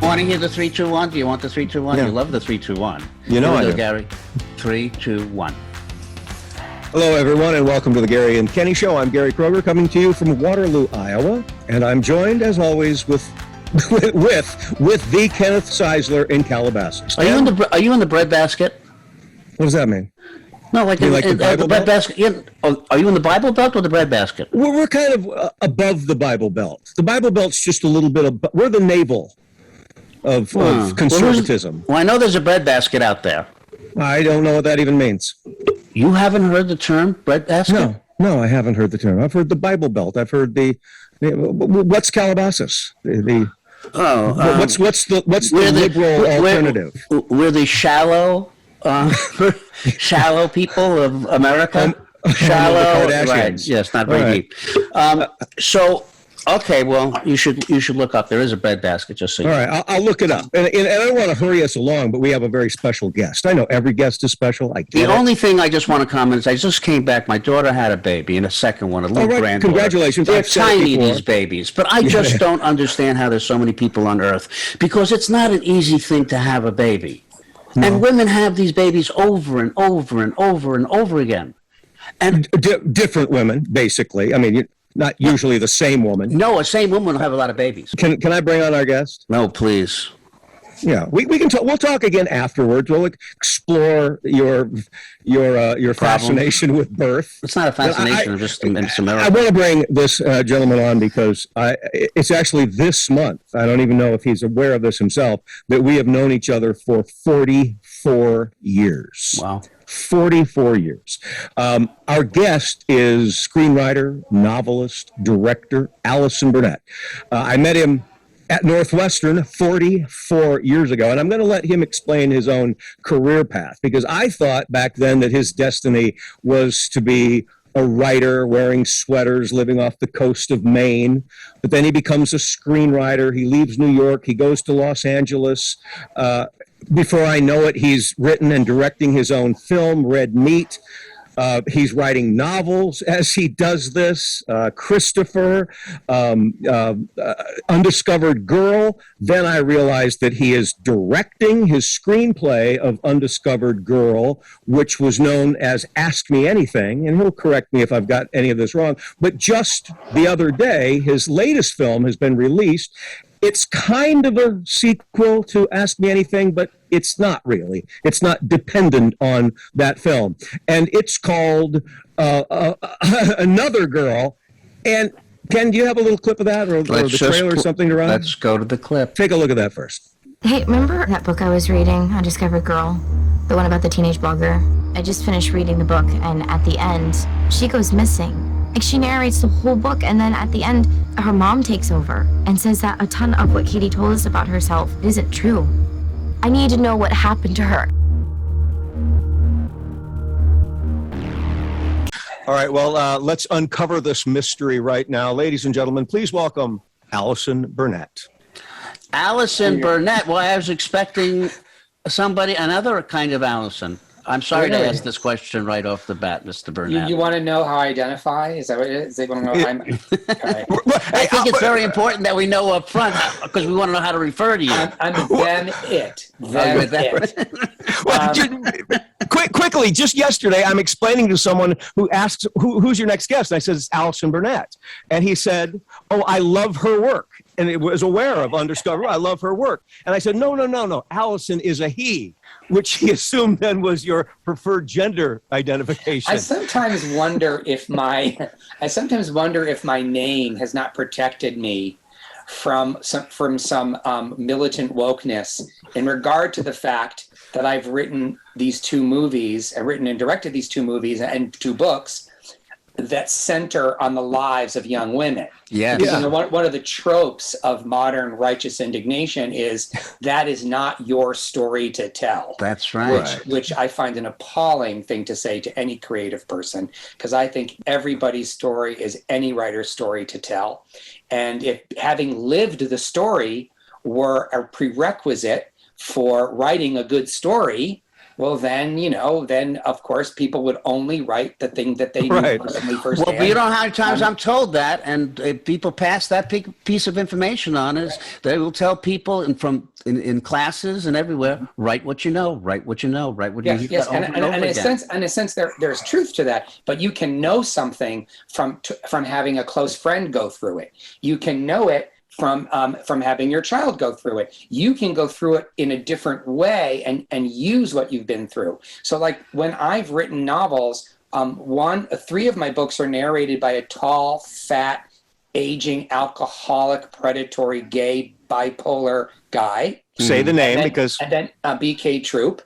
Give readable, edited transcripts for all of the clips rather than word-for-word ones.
Want to hear the 3, 2, 1? Do you want the 3, 2, 1? Yeah. You love the 3, 2, 1. You know I do. Gary. 3, 2, 1. Hello, everyone, and welcome to the Gary and Kenny Show. I'm Gary Kroger, coming to you from Waterloo, Iowa, and I'm joined, as always, with the Kenneth Seisler in Calabasas. Are you in the bread basket? What does that mean? No, like You like the Bible bread belt? basket. Yeah. Oh, are you in the Bible Belt or the bread basket? We're kind of above the Bible Belt. The Bible Belt's just a little bit above. We're the navel of conservatism. Well, I know there's a bread basket out there. I don't know what that even means. You haven't heard the term bread basket? No, I haven't heard the term. I've heard the Bible Belt. I've heard what's Calabasas? What's the liberal alternative? We're the shallow people of America. Shallow, right? Yes, not very deep. Okay, well, you should look up. There is a bread basket, just so you know. All right, I'll look it up. And I don't want to hurry us along, but we have a very special guest. I know every guest is special. The only thing I just want to comment is I just came back. My daughter had a baby, and a second one, a little granddaughter. Congratulations. They're tiny, these babies. But I just don't understand how there's so many people on Earth, because it's not an easy thing to have a baby. No. And women have these babies over and over and over and over again. And different women, basically. I mean, not usually the same woman. No, a same woman will have a lot of babies. Can I bring on our guest? No, please. Yeah, we can talk. We'll talk again afterwards. We'll explore your fascination with birth. It's not a fascination. It's a miracle. I want to bring this gentleman on because it's actually this month. I don't even know if he's aware of this himself, that we have known each other for 44 years. Wow. 44 years. Our guest is screenwriter, novelist, director, Allison Burnett. I met him at Northwestern 44 years ago, and I'm going to let him explain his own career path, because I thought back then that his destiny was to be a writer wearing sweaters, living off the coast of Maine. But then he becomes a screenwriter. He leaves New York. He goes to Los Angeles. Before I know it, he's written and directing his own film, Red Meat. He's writing novels as he does this. Christopher, Undiscovered Girl. Then I realized that he is directing his screenplay of Undiscovered Girl, which was known as Ask Me Anything. And he'll correct me if I've got any of this wrong. But just the other day, his latest film has been released. It's kind of a sequel to Ask Me Anything, but it's not really. It's not dependent on that film. And it's called Another Girl. And Ken, do you have a little clip of that or the trailer or something to run? Let's go to the clip. Take a look at that first. Hey, remember that book I was reading, Undiscovered Girl? The one about the teenage blogger? I just finished reading the book, and at the end, she goes missing. Like, she narrates the whole book, and then at the end, her mom takes over and says that a ton of what Katie told us about herself isn't true. I need to know what happened to her. All right, well, let's uncover this mystery right now. Ladies and gentlemen, please welcome Allison Burnett. Allison Burnett. Well, I was expecting another kind of Allison. I'm sorry to ask this question right off the bat, Mr. Burnett. You want to know how I identify? Is that what it is? They want to know how I'm... Okay. I think it's very important that we know up front, because we want to know how to refer to you. I'm them, it. Them, it. Well, quickly, just yesterday, I'm explaining to someone who asks, who's your next guest? And I said, it's Allison Burnett. And he said, oh, I love her work. And it was aware of Undiscovered. I love her work. And I said, no. Allison is a he, which he assumed then was your preferred gender identification. I sometimes wonder if my name has not protected me from some militant wokeness in regard to the fact that I've written these two movies, I've written and directed these two movies and two books that center on the lives of young women. Yes. Yeah. You know, one of the tropes of modern righteous indignation is that is not your story to tell. That's right. Which I find an appalling thing to say to any creative person, because I think everybody's story is any writer's story to tell. And if having lived the story were a prerequisite for writing a good story, well, then, then of course people would only write the thing that they knew Right. personally Well, firsthand. but you know how many times I'm told that, and if people pass that piece of information on us, they will tell people in classes and everywhere, write what you know, write what you know, write what you hear over and over again. In a sense, there's truth to that. But you can know something from having a close friend go through it. You can know it from having your child go through it. You can go through it in a different way and use what you've been through. So, like when I've written novels, three of my books are narrated by a tall, fat, aging, alcoholic, predatory, gay, bipolar guy. Say the name and then B.K. Troop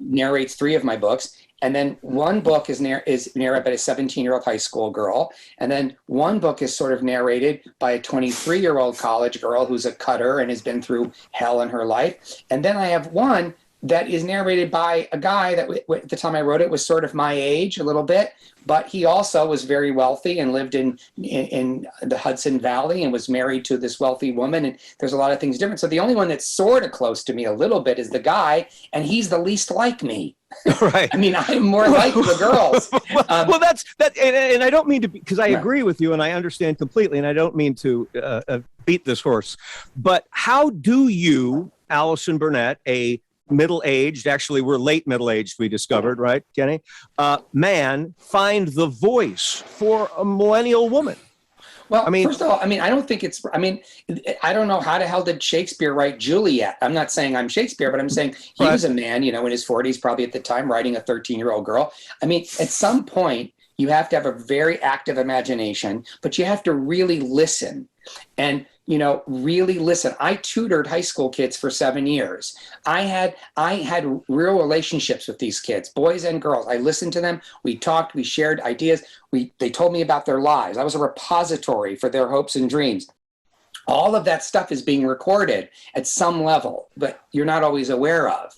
narrates three of my books. And then one book is narrated by a 17-year-old high school girl. And then one book is sort of narrated by a 23-year-old college girl who's a cutter and has been through hell in her life. And then I have one that is narrated by a guy that at the time I wrote it was sort of my age a little bit, but he also was very wealthy and lived in the Hudson Valley and was married to this wealthy woman. And there's a lot of things different. So the only one that's sort of close to me a little bit is the guy, and he's the least like me. Right. I mean, I'm more like the girls. Well, that's that, and I don't mean to, because I agree with you and I understand completely, and I don't mean to beat this horse. But how do you, Allison Burnett, a middle-aged, actually we're late middle-aged, we discovered, right, Kenny? Man, find the voice for a millennial woman? Well, first of all, I don't think I don't know how the hell did Shakespeare write Juliet. I'm not saying I'm Shakespeare, but I'm saying he was a man, in his 40s, probably at the time, writing a 13-year-old girl. At some point, you have to have a very active imagination, but you have to really listen. And really listen. I tutored high school kids for 7 years. I had real relationships with these kids, boys and girls. I listened to them. We talked. We shared ideas. They told me about their lives. I was a repository for their hopes and dreams. All of that stuff is being recorded at some level, but you're not always aware of.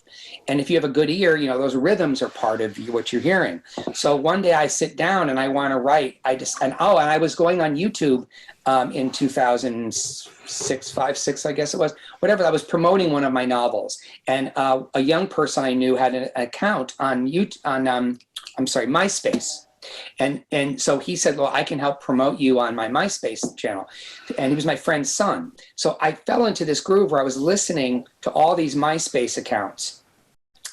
And if you have a good ear, those rhythms are part of what you're hearing. So one day I sit down and I want to write. And I was going on YouTube in 2006, 5, 6, I guess it was, whatever. I was promoting one of my novels, and a young person I knew had an account on MySpace. And so he said, well, I can help promote you on my MySpace channel. And he was my friend's son. So I fell into this groove where I was listening to all these MySpace accounts.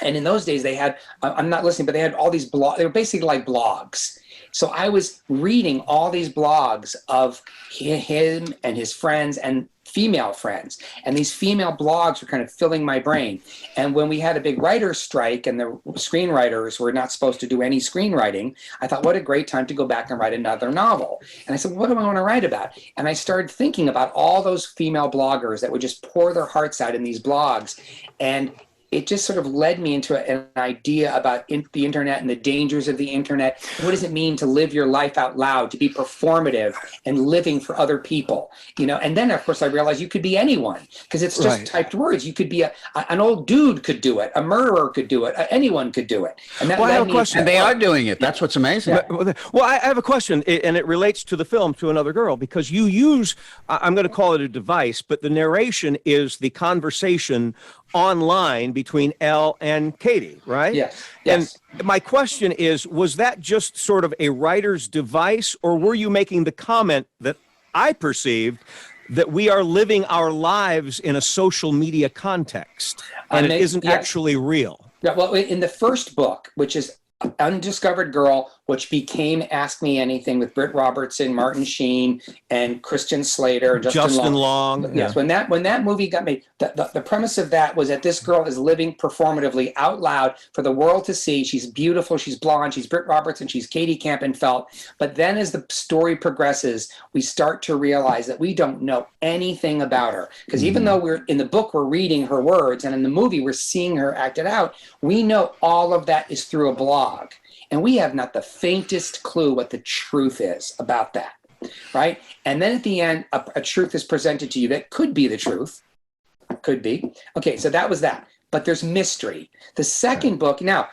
And in those days they had, I'm not listening, but they had all these blogs. They were basically like blogs. So I was reading all these blogs of him and his friends and female friends. And these female blogs were kind of filling my brain. And when we had a big writer's strike and the screenwriters were not supposed to do any screenwriting, I thought, what a great time to go back and write another novel. And I said, what do I want to write about? And I started thinking about all those female bloggers that would just pour their hearts out in these blogs. And it just sort of led me into an idea about the internet and the dangers of the internet. What does it mean to live your life out loud, to be performative and living for other people? And then of course I realized you could be anyone, because it's just typed words. You could be an old dude could do it, a murderer could do it, anyone could do it. And that I have a question. And they are doing it. That's what's amazing. Well, I have a question, and it relates to the film, To Another Girl, because you use, I'm going to call it a device, but the narration is the conversation online between Elle and Katie, right? Yes. And my question is, was that just sort of a writer's device, or were you making the comment that I perceived that we are living our lives in a social media context and it isn't actually real? Yeah, well, in the first book, which is Undiscovered Girl, which became Ask Me Anything with Britt Robertson, Martin Sheen, and Christian Slater, and Justin Long. Yes, when that movie got made, the premise of that was that this girl is living performatively out loud for the world to see. She's beautiful, she's blonde, she's Britt Robertson, she's Katie Campenfeld. But then as the story progresses, we start to realize that we don't know anything about her. Because even though we're in the book, we're reading her words, and in the movie, we're seeing her act it out, we know all of that is through a blog. And we have not the faintest clue what the truth is about that, right? And then at the end, a truth is presented to you that could be the truth. Could be. Okay, so that was that. But there's mystery. The second book, now,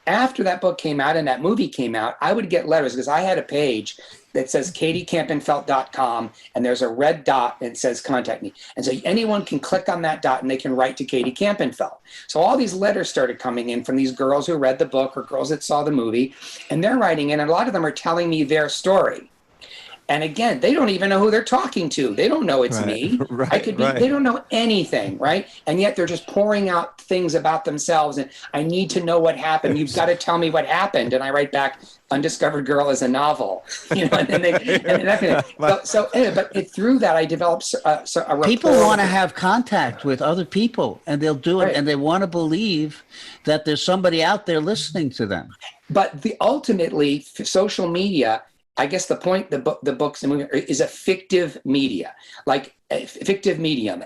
after that book came out and that movie came out, I would get letters because I had a page that says katiecampenfelt.com, and there's a red dot and it says contact me. And so anyone can click on that dot and they can write to Katie Campenfelt. So all these letters started coming in from these girls who read the book or girls that saw the movie, and they're writing in, and a lot of them are telling me their story. And again, they don't even know who they're talking to. They don't know it's me. I could be, They don't know anything, right? And yet they're just pouring out things about themselves. And I need to know what happened. You've got to tell me what happened. And I write back, Undiscovered Girl is a novel. You know, but through that, I developed a rapport. People want to have contact with other people, and they'll do it, and they want to believe that there's somebody out there listening to them. But ultimately, social media, I guess the point, the books and movies is a fictive media, like a fictive medium.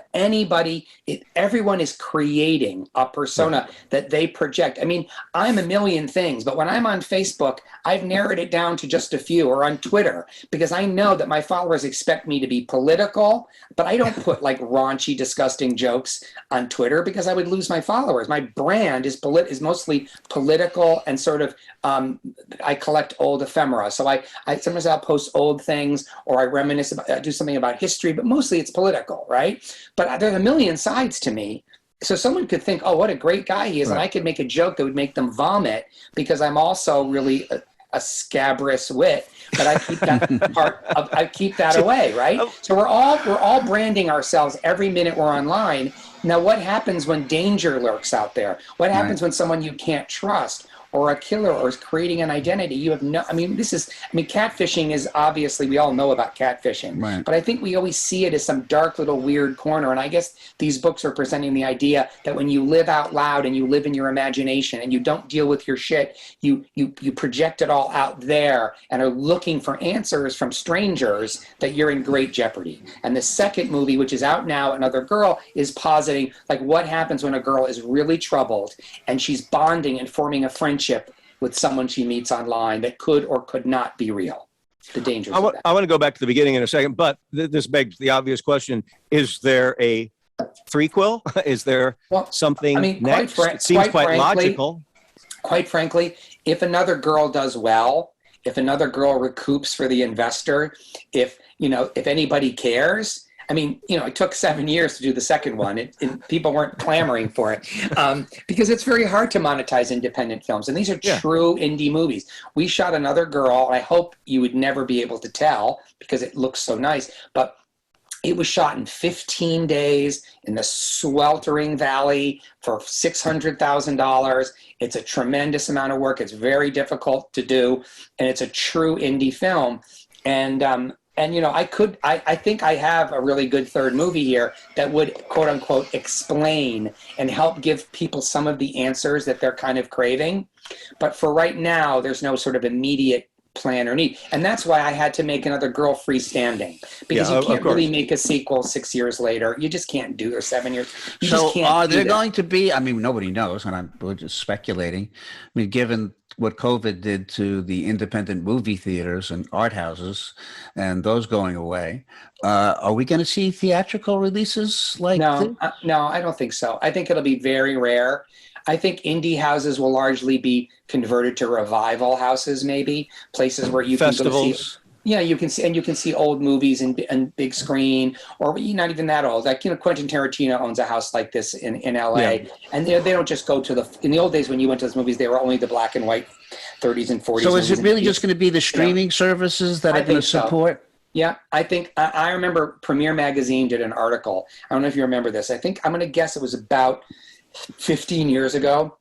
Everyone is creating a persona that they project. I mean, I'm a million things, but when I'm on Facebook, I've narrowed it down to just a few, or on Twitter, because I know that my followers expect me to be political, but I don't put like raunchy, disgusting jokes on Twitter because I would lose my followers. My brand is mostly political and sort of, I collect old ephemera. So I sometimes I'll post old things, or I reminisce about, do something about history, but mostly it's political, right? But there's a million sides to me. So someone could think, oh, what a great guy he is. And I could make a joke that would make them vomit because I'm also really a scabrous wit, but I keep that I keep that away, right? So we're all branding ourselves every minute we're online. Now, what happens when danger lurks out there? What happens when someone you can't trust, or a killer, or is creating an identity? You have catfishing is obviously, we all know about catfishing, but I think we always see it as some dark little weird corner. And I guess these books are presenting the idea that when you live out loud and you live in your imagination and you don't deal with your shit, you project it all out there and are looking for answers from strangers, that you're in great jeopardy. And the second movie, which is out now, Another Girl, is positing like what happens when a girl is really troubled and she's bonding and forming a friendship with someone she meets online that could or could not be real. The dangers of that. I want to go back to the beginning in a second, but this begs the obvious question. Is there a threequel? Is there something next? It seems quite logical. Quite frankly, if Another Girl does well, if Another Girl recoups for the investor, if anybody cares, I mean, it took 7 years to do the second one, and people weren't clamoring for it because it's very hard to monetize independent films. And these are true indie movies. We shot Another Girl, and I hope you would never be able to tell because it looks so nice, but it was shot in 15 days in the sweltering valley for $600,000. It's a tremendous amount of work. It's very difficult to do, and it's a true indie film. And I think I have a really good third movie here that would, quote unquote, explain and help give people some of the answers that they're kind of craving. But for right now, there's no sort of immediate plan or need. And that's why I had to make Another Girl freeanding, because you can't really make a sequel 6 years later. You just can't do, or 7 years. So are there going to be, I mean, nobody knows, and we're just speculating. I mean, given what COVID did to the independent movie theaters and art houses and those going away, are we going to see theatrical releases like this? No, I don't think so. I think it'll be very rare. I think indie houses will largely be converted to revival houses, maybe places where you can go see. Yeah, you can see old movies and big screen, or not even that old. Like Quentin Tarantino owns a house like this in LA, and they don't just go to in the old days when you went to those movies, they were only the black and white 30s and 40s. So is it really just going to be the streaming services that are going to support? Yeah, I think I remember Premiere Magazine did an article. I don't know if you remember this. I think I'm going to guess it was about 15 years ago,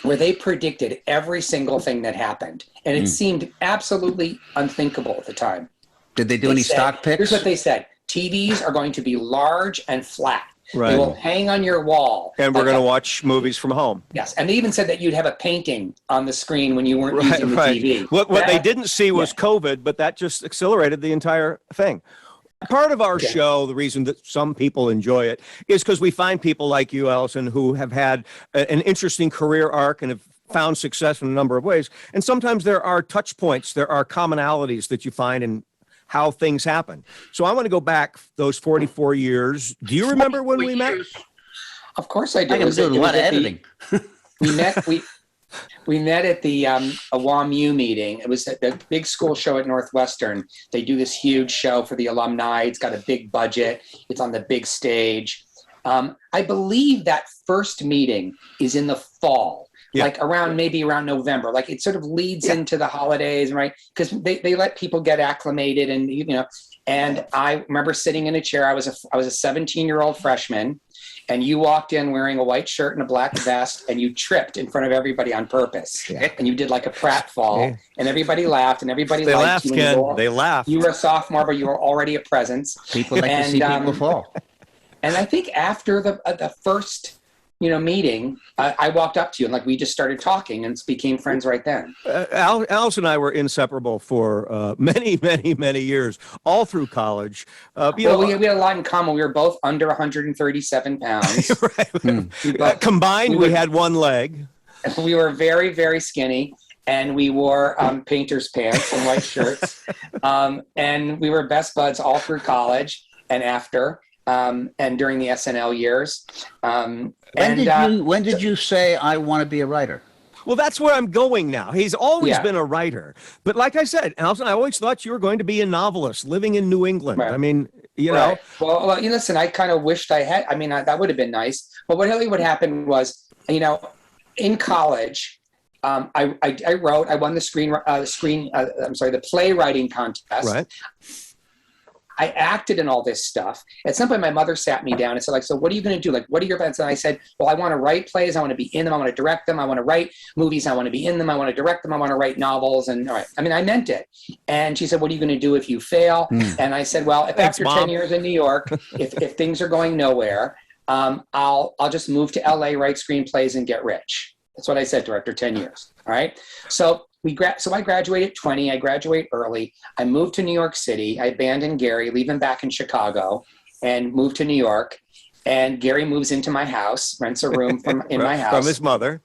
where they predicted every single thing that happened. And it seemed absolutely unthinkable at the time. Did they do any stock picks? Here's what they said. TVs are going to be large and flat. Right. They will hang on your wall. And we're going to watch movies from home. Yes. And they even said that you'd have a painting on the screen when you weren't using the TV. What they didn't see was COVID, but that just accelerated the entire thing. Part of our show, the reason that some people enjoy it, is because we find people like you, Allison, who have had an interesting career arc and have found success in a number of ways. And sometimes there are touch points, there are commonalities that you find in how things happen. So I want to go back those 44 years. Do you remember when we met? Of course I do. I can do a lot of editing. We met. We met at the a WAMU meeting. It was a big school show at Northwestern. They do this huge show for the alumni. It's got a big budget. It's on the big stage. I believe that first meeting is in the fall, like maybe around November. Like it sort of leads into the holidays, right? Because they let people get acclimated, and And I remember sitting in a chair. I was a 17-year-old freshman, and you walked in wearing a white shirt and a black vest, and you tripped in front of everybody on purpose. And you did like a pratfall, and everybody laughed, and everybody liked you. They laughed. You were a sophomore, but you were already a presence. People like to see people fall. And I think after the first meeting, I walked up to you, and like we just started talking and became friends right then. Alice and I were inseparable for many, many, many years, all through college. We had a lot in common. We were both under 137 pounds. Right. Combined, we had one leg. We were very, very skinny, and we wore painter's pants and white shirts. And we were best buds all through college and after. And during the SNL years. When did you say, I want to be a writer? Well, that's where I'm going now. He's always been a writer. But like I said, Allison, I always thought you were going to be a novelist living in New England. Right. I mean, know. Well, listen, I kind of wished I had. I mean, that would have been nice. But what happened was, in college, I won the playwriting contest. Right. I acted in all this stuff. At some point, my mother sat me down and said, so what are you going to do? Like, what are your plans? And I said, well, I want to write plays. I want to be in them. I want to direct them. I want to write movies. I want to be in them. I want to direct them. I want to write novels. And all right. I mean, I meant it. And she said, what are you going to do if you fail? And I said, well, after 10 years in New York, if things are going nowhere, I'll just move to LA, write screenplays, and get rich. That's what I said to her after 10 years. All right. So I graduated at 20. I graduate early. I moved to New York City. I abandoned Gary, leave him back in Chicago, and moved to New York. And Gary moves into my house, rents a room in my house. From his mother.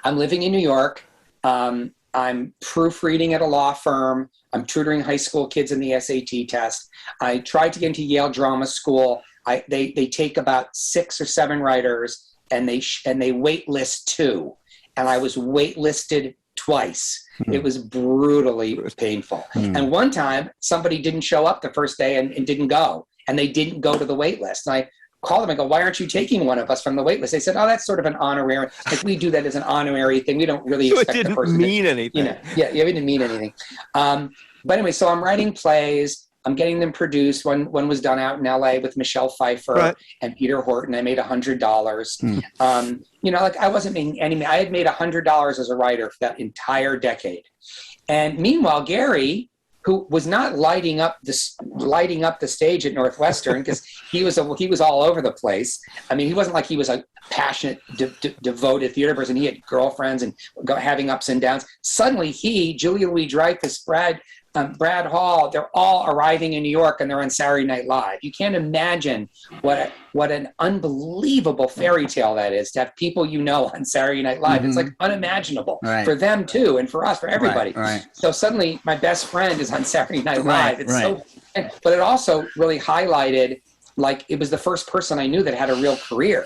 I'm living in New York. I'm proofreading at a law firm. I'm tutoring high school kids in the SAT test. I tried to get into Yale Drama School. They take about 6 or 7 writers, and they wait list 2. And I was waitlisted twice. It was brutally painful. And one time, somebody didn't show up the first day and didn't go. And they didn't go to the wait list. And I called them and go, why aren't you taking one of us from the wait list? They said, oh, that's sort of an honorary. Like, we do that as an honorary thing. We don't really expect the person. It didn't mean anything. It didn't mean anything. But anyway, so I'm writing plays. I'm getting them produced. One was done out in LA with Michelle Pfeiffer and Peter Horton. I made $100. I wasn't making any. I had made $100 as a writer for that entire decade. And meanwhile, Gary, who was not lighting up the stage at Northwestern, because he was all over the place. I mean, he wasn't like he was a passionate, devoted theater person. He had girlfriends and having ups and downs. Suddenly, Julia Louis-Dreyfus, Brad Hall, they're all arriving in New York, and they're on Saturday Night Live. You can't imagine what an unbelievable fairy tale that is, to have people on Saturday Night Live. It's like unimaginable for them too, and for us, for everybody. Right. So suddenly my best friend is on Saturday Night Live. But it also really highlighted, like, it was the first person I knew that had a real career,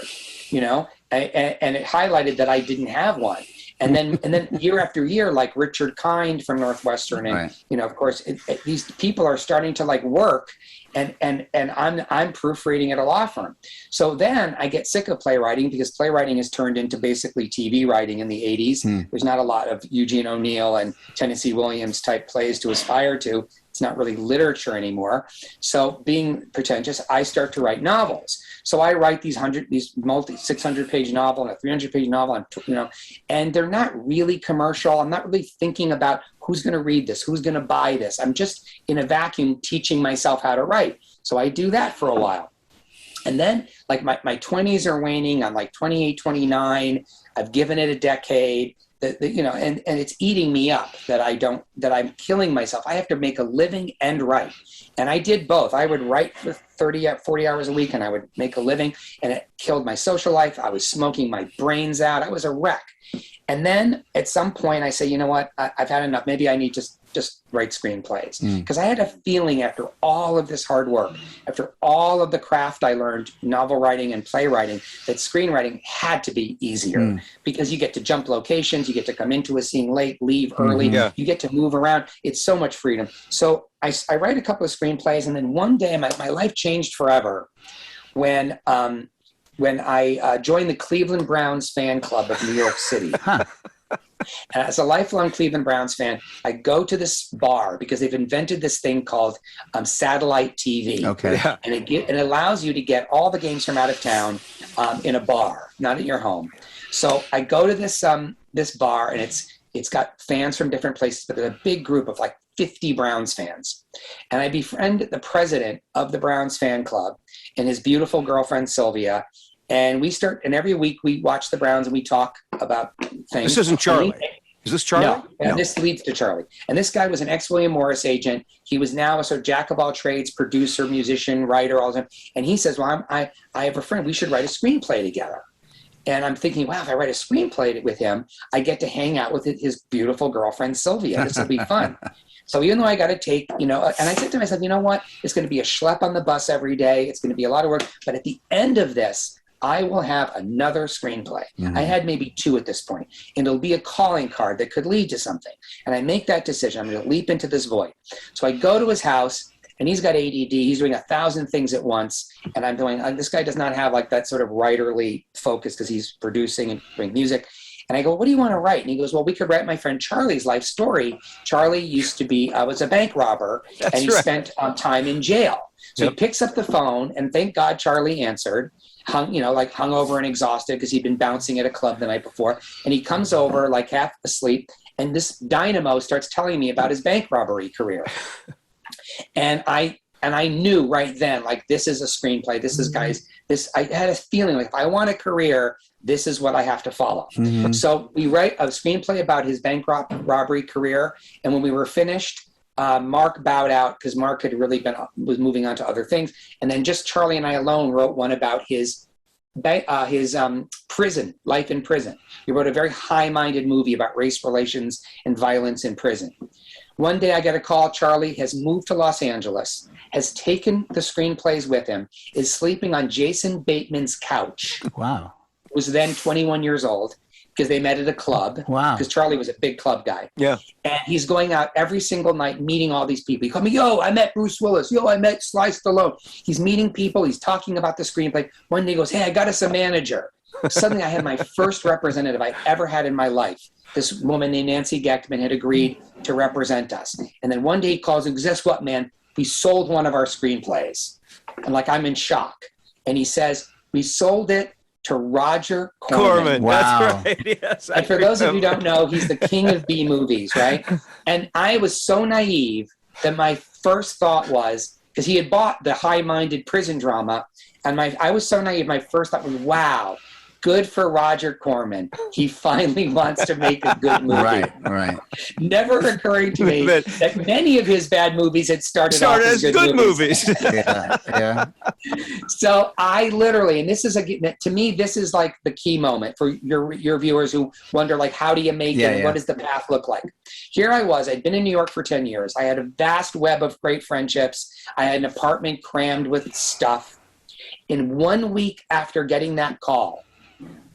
and it highlighted that I didn't have one. And then year after year, like Richard Kind from Northwestern, and of course, these people are starting to like work, and I'm proofreading at a law firm. So then I get sick of playwriting, because playwriting has turned into basically TV writing in the 80s. There's not a lot of Eugene O'Neill and Tennessee Williams type plays to aspire to. It's not really literature anymore. So being pretentious, I start to write novels. So I write these 600-page novel and a 300-page novel, and they're not really commercial. I'm not really thinking about who's going to read this, who's going to buy this. I'm just in a vacuum teaching myself how to write. So I do that for a while. And then like my 20s are waning. I'm like 28, 29. I've given it a decade. And it's eating me up that I'm killing myself. I have to make a living and write. And I did both. I would write for 40 hours a week, and I would make a living, and it killed my social life. I was smoking my brains out. I was a wreck. And then at some point I say, you know what, I've had enough. Maybe I need to just write screenplays. Because I had a feeling after all of this hard work, after all of the craft I learned, novel writing and playwriting, that screenwriting had to be easier because you get to jump locations, you get to come into a scene late, leave early, you get to move around. It's so much freedom. So I write a couple of screenplays, and then one day my life changed forever when I joined the Cleveland Browns fan club of New York City. And as a lifelong Cleveland Browns fan, I go to this bar because they've invented this thing called satellite TV. Okay. And it allows you to get all the games from out of town in a bar, not at your home. So I go to this bar, and it's got fans from different places, but there's a big group of like 50 Browns fans. And I befriend the president of the Browns fan club and his beautiful girlfriend, Sylvia. And every week we watch the Browns and we talk about things. This isn't Charlie. Is this Charlie? No, and this leads to Charlie. And this guy was an ex-William Morris agent. He was now a sort of jack of all trades, producer, musician, writer, all the time. And he says, well, I have a friend, we should write a screenplay together. And I'm thinking, wow, if I write a screenplay with him, I get to hang out with his beautiful girlfriend, Sylvia. This will be fun. So even though I got to take, and I said to myself, you know what? It's going to be a schlep on the bus every day. It's going to be a lot of work. But at the end of this, I will have another screenplay. I had maybe 2 at this point, and it'll be a calling card that could lead to something. And I make that decision. I'm going to leap into this void. So I go to his house, and he's got ADD. He's doing 1,000 things at once. And I'm doing, this guy does not have like that sort of writerly focus because he's producing and doing music. And I go, what do you want to write? And he goes, well, we could write my friend Charlie's life story. Charlie used to be, was a bank robber, and he spent time in jail. So he picks up the phone, and thank God Charlie answered, hung over and exhausted because he'd been bouncing at a club the night before. And he comes over like half asleep, and this dynamo starts telling me about his bank robbery career. And I knew right then, like, this is a screenplay. This is I had a feeling like if I want a career, this is what I have to follow. So we write a screenplay about his bank robbery career. And when we were finished, Mark bowed out because Mark had really was moving on to other things. And then just Charlie and I alone wrote one about his prison, life in prison. We wrote a very high-minded movie about race relations and violence in prison. One day I get a call. Charlie has moved to Los Angeles, has taken the screenplays with him, is sleeping on Jason Bateman's couch. Wow. Was then 21 years old because they met at a club. Wow. Because Charlie was a big club guy. Yeah. And he's going out every single night meeting all these people. He called me, yo, I met Bruce Willis. Yo, I met Sly Stallone. He's meeting people. He's talking about the screenplay. One day he goes, hey, I got us a manager. Suddenly I had my first representative I ever had in my life. This woman named Nancy Geckman had agreed to represent us. And then one day he calls and goes, guess what, man? We sold one of our screenplays. And I'm in shock. And he says, we sold it to Roger Corman. Wow. That's right. Yes. And for those of you who don't know, he's the king of B movies, right? And I was so naive that my first thought was, because he had bought the high-minded prison drama, and I was so naive, my first thought was, wow, good for Roger Corman. He finally wants to make a good movie. Right. Never occurring to me that many of his bad movies had started off as good movies. Yeah. So I literally, and this is to me, this is like the key moment for your viewers who wonder, like, how do you make it? And what does the path look like? Here I was. I'd been in New York for 10 years. I had a vast web of great friendships. I had an apartment crammed with stuff. In 1 week after getting that call,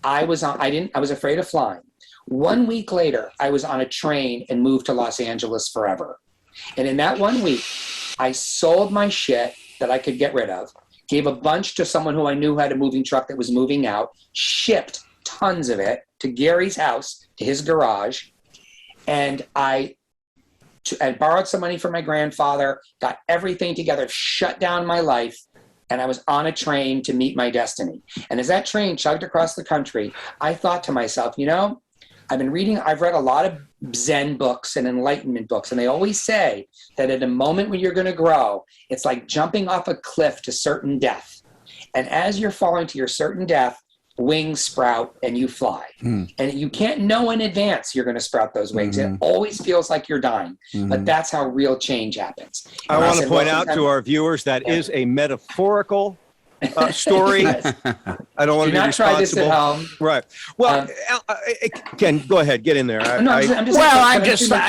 I was afraid of flying. 1 week later, I was on a train and moved to Los Angeles forever. And in that 1 week, I sold my shit that I could get rid of, gave a bunch to someone who I knew had a moving truck that was moving out, shipped tons of it to Gary's house, to his garage, and I borrowed some money from my grandfather, got everything together, shut down my life, and I was on a train to meet my destiny. And as that train chugged across the country, I thought to myself, I've read a lot of Zen books and enlightenment books, and they always say that at a moment when you're going to grow, it's like jumping off a cliff to certain death. And as you're falling to your certain death, wings sprout and you fly. And you can't know in advance you're going to sprout those wings. It always feels like you're dying, but that's how real change happens. I want to point out to our viewers that is a metaphorical story. Yes. I don't want Do to be not try this responsible. at home. Right. Well, Ken, go ahead. Get in there. I'm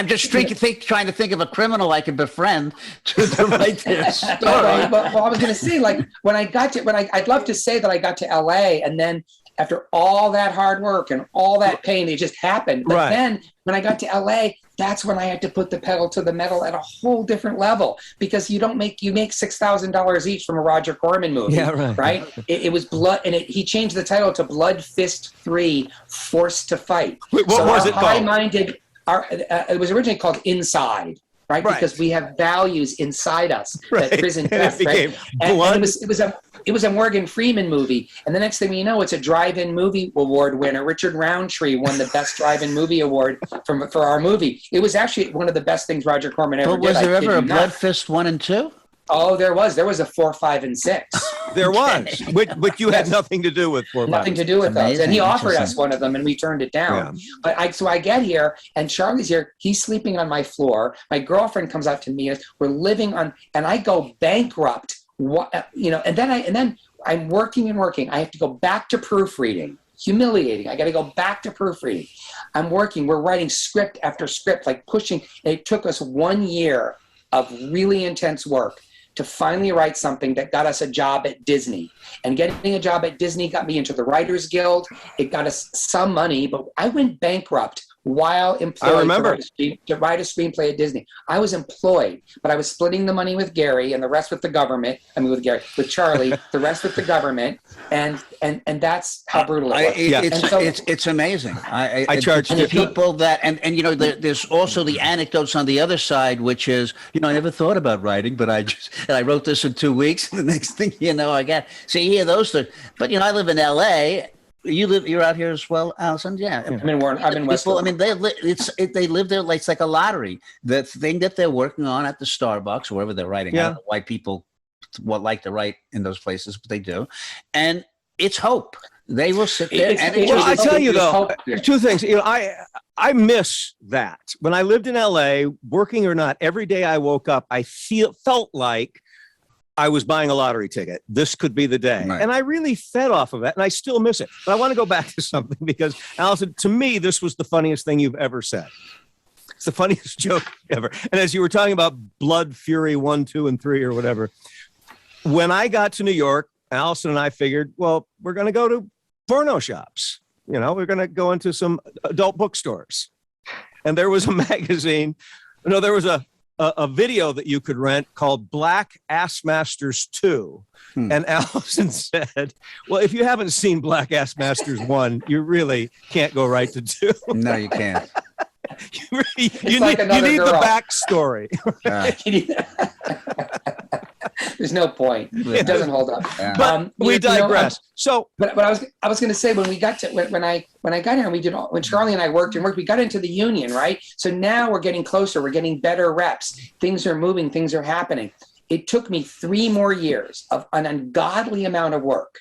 just trying to think of a criminal I could befriend to write this story. Well, I was going to say, like, I'd love to say that I got to LA, and then after all that hard work and all that pain, it just happened. But then when I got to LA, that's when I had to put the pedal to the metal at a whole different level, because you make $6,000 each from a Roger Corman movie, right? It was blood, and he changed the title to Blood Fist 3: Forced to Fight. Wait, what was it called? High-minded. It was originally called Inside. Right? Because we have values inside us that prison tests, right? And it was a Morgan Freeman movie, and the next thing you know, it's a drive-in movie award winner. Richard Roundtree won the best drive-in movie award for our movie. It was actually one of the best things Roger Corman ever did. But was there ever a Blood Fist 1 and 2? Oh, there was. There was a 4, 5, and 6. There was, but you had nothing to do with 4, 5. Nothing to do with those. And he offered us one of them, and we turned it down. Yeah. But so I get here, and Charlie's here. He's sleeping on my floor. My girlfriend comes out to meet us. We're living on, and I go bankrupt. And then I'm working and working. I have to go back to proofreading. Humiliating. I got to go back to proofreading. I'm working. We're writing script after script, like pushing. It took us 1 year of really intense work to finally write something that got us a job at Disney. And getting a job at Disney got me into the Writers Guild. It got us some money, but I went bankrupt while employed to write a screenplay at Disney. I was employed, but I was splitting the money with Gary and the rest with the government. With Charlie, the rest with the government. And that's how brutal it was. It's amazing. I charge the people that, and there's also the anecdotes on the other side, which is, I never thought about writing, but I wrote this in 2 weeks. And the next thing I got, so you hear those things. But, I live in LA. You're out here as well, Allison? Yeah. I'm in Westwood. I mean, they live there like it's like a lottery. The thing that they're working on at the Starbucks, or wherever they're writing, I don't know why people like to write in those places, but they do. And it's hope. They will sit there. I tell you though, two things. I miss that. When I lived in LA, working or not, every day I woke up, I felt like I was buying a lottery ticket. This could be the day. Right. And I really fed off of that, and I still miss it. But I want to go back to something, because, Allison, to me, this was the funniest thing you've ever said. It's the funniest joke ever. And as you were talking about Blood Fury 1, 2, and 3 or whatever, when I got to New York, Allison and I figured, well, we're going to go to porno shops. We're going to go into some adult bookstores. And there was a magazine. No, there was a video that you could rent called Black Ass Masters 2. And Allison said, well, if you haven't seen Black Ass Masters 1, you really can't go right to 2. No, you can't. you need the backstory. There's no point. It doesn't hold up. Yeah. But we digress. But I was going to say, when we got to when I got here, and when Charlie and I worked, we got into the union, right? So now we're getting closer. We're getting better reps. Things are moving. Things are happening. It took me 3 more years of an ungodly amount of work,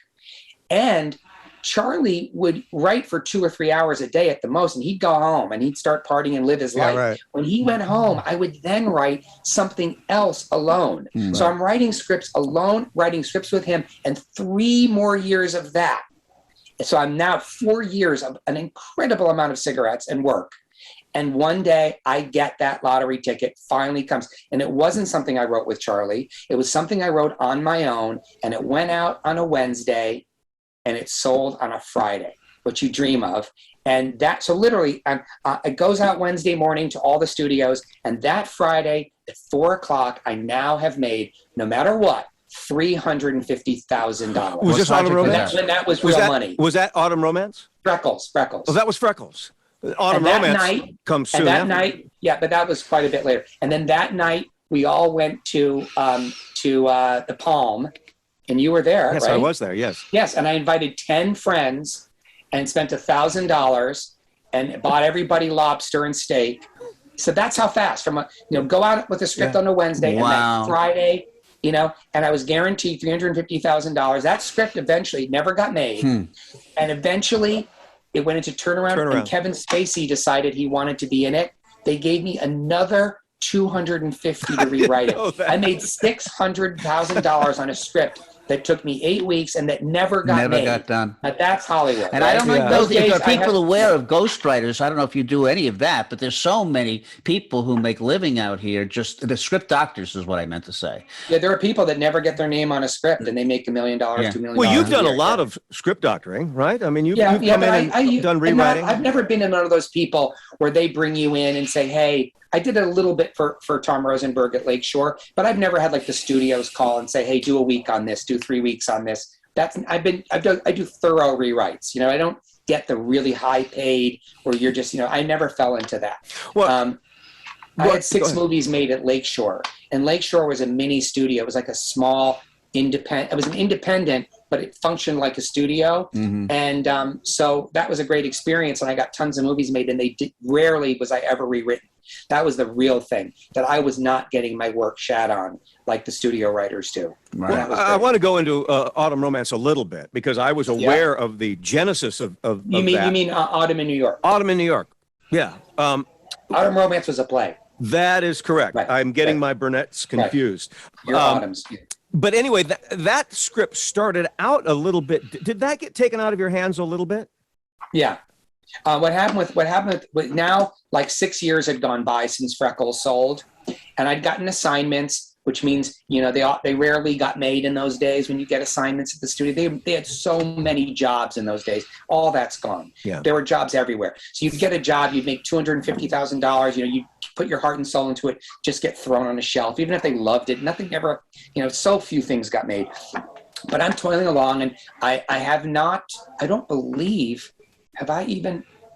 and Charlie would write for 2 or 3 hours a day at the most, and he'd go home and he'd start partying and live his life. Right. When he went home, I would then write something else alone. Mm-hmm. So I'm writing scripts alone, writing scripts with him, and 3 more years of that. So I'm now 4 years of an incredible amount of cigarettes and work. And one day I get that lottery ticket, finally comes. And it wasn't something I wrote with Charlie. It was something I wrote on my own, and it went out on a Wednesday, and it's sold on a Friday, what you dream of. And that, so literally, it goes out Wednesday morning to all the studios. And that Friday at 4:00, I now have made, no matter what, $350,000. Was this Autumn Romance? That was real money. Was that Autumn Romance? Freckles. Oh, that was Freckles. Autumn Romance comes soon. And that night, but that was quite a bit later. And then that night, we all went to the Palm. And you were there, yes, right? I was there, yes. Yes, and I invited 10 friends and spent $1,000 and bought everybody lobster and steak. So that's how fast. Go out with a script on a Wednesday, and then Friday, and I was guaranteed $350,000. That script eventually never got made. And eventually it went into turnaround, and Kevin Spacey decided he wanted to be in it. They gave me another $250 to rewrite it. I made $600,000 on a script that took me 8 weeks and that never got made. got done. That's Hollywood. And right? I don't know if days, are people aware of ghostwriters. I don't know if you do any of that, but there's so many people who make living out here. Just the script doctors is what I meant to say. Yeah, there are people that never get their name on a script and they make $1 million, $2 million. Well, you've done a lot of script doctoring, right? I mean, you've come in and done rewriting. I've never been in one of those people where they bring you in and say, hey, I did it a little bit for Tom Rosenberg at Lakeshore, but I've never had like the studios call and say, hey, do a week on this, do 3 weeks on this. I do thorough rewrites. I don't get the really high paid where you're just, I never fell into that. Well, I had 6 movies made at Lakeshore, and Lakeshore was a mini studio. It was like a small independent. It was an independent, but it functioned like a studio. Mm-hmm. And so that was a great experience. And I got tons of movies made, and rarely was I ever rewritten. That was the real thing, that I was not getting my work shat on like the studio writers do. Right. Well, I want to go into Autumn Romance a little bit because I was aware of the genesis of you mean Autumn in New York? Autumn in New York. Yeah. Autumn Romance was a play. That is correct. Right. I'm getting my Burnett's confused. Your Autumns. But anyway, that script started out a little bit. Did that get taken out of your hands a little bit? Yeah. What happened with now, like 6 years had gone by since Freckles sold, and I'd gotten assignments, which means, they rarely got made in those days when you get assignments at the studio. They had so many jobs in those days. All that's gone. Yeah. There were jobs everywhere. So you'd get a job, you'd make $250,000, you put your heart and soul into it, just get thrown on a shelf. Even if they loved it, nothing ever, so few things got made. But I'm toiling along, and I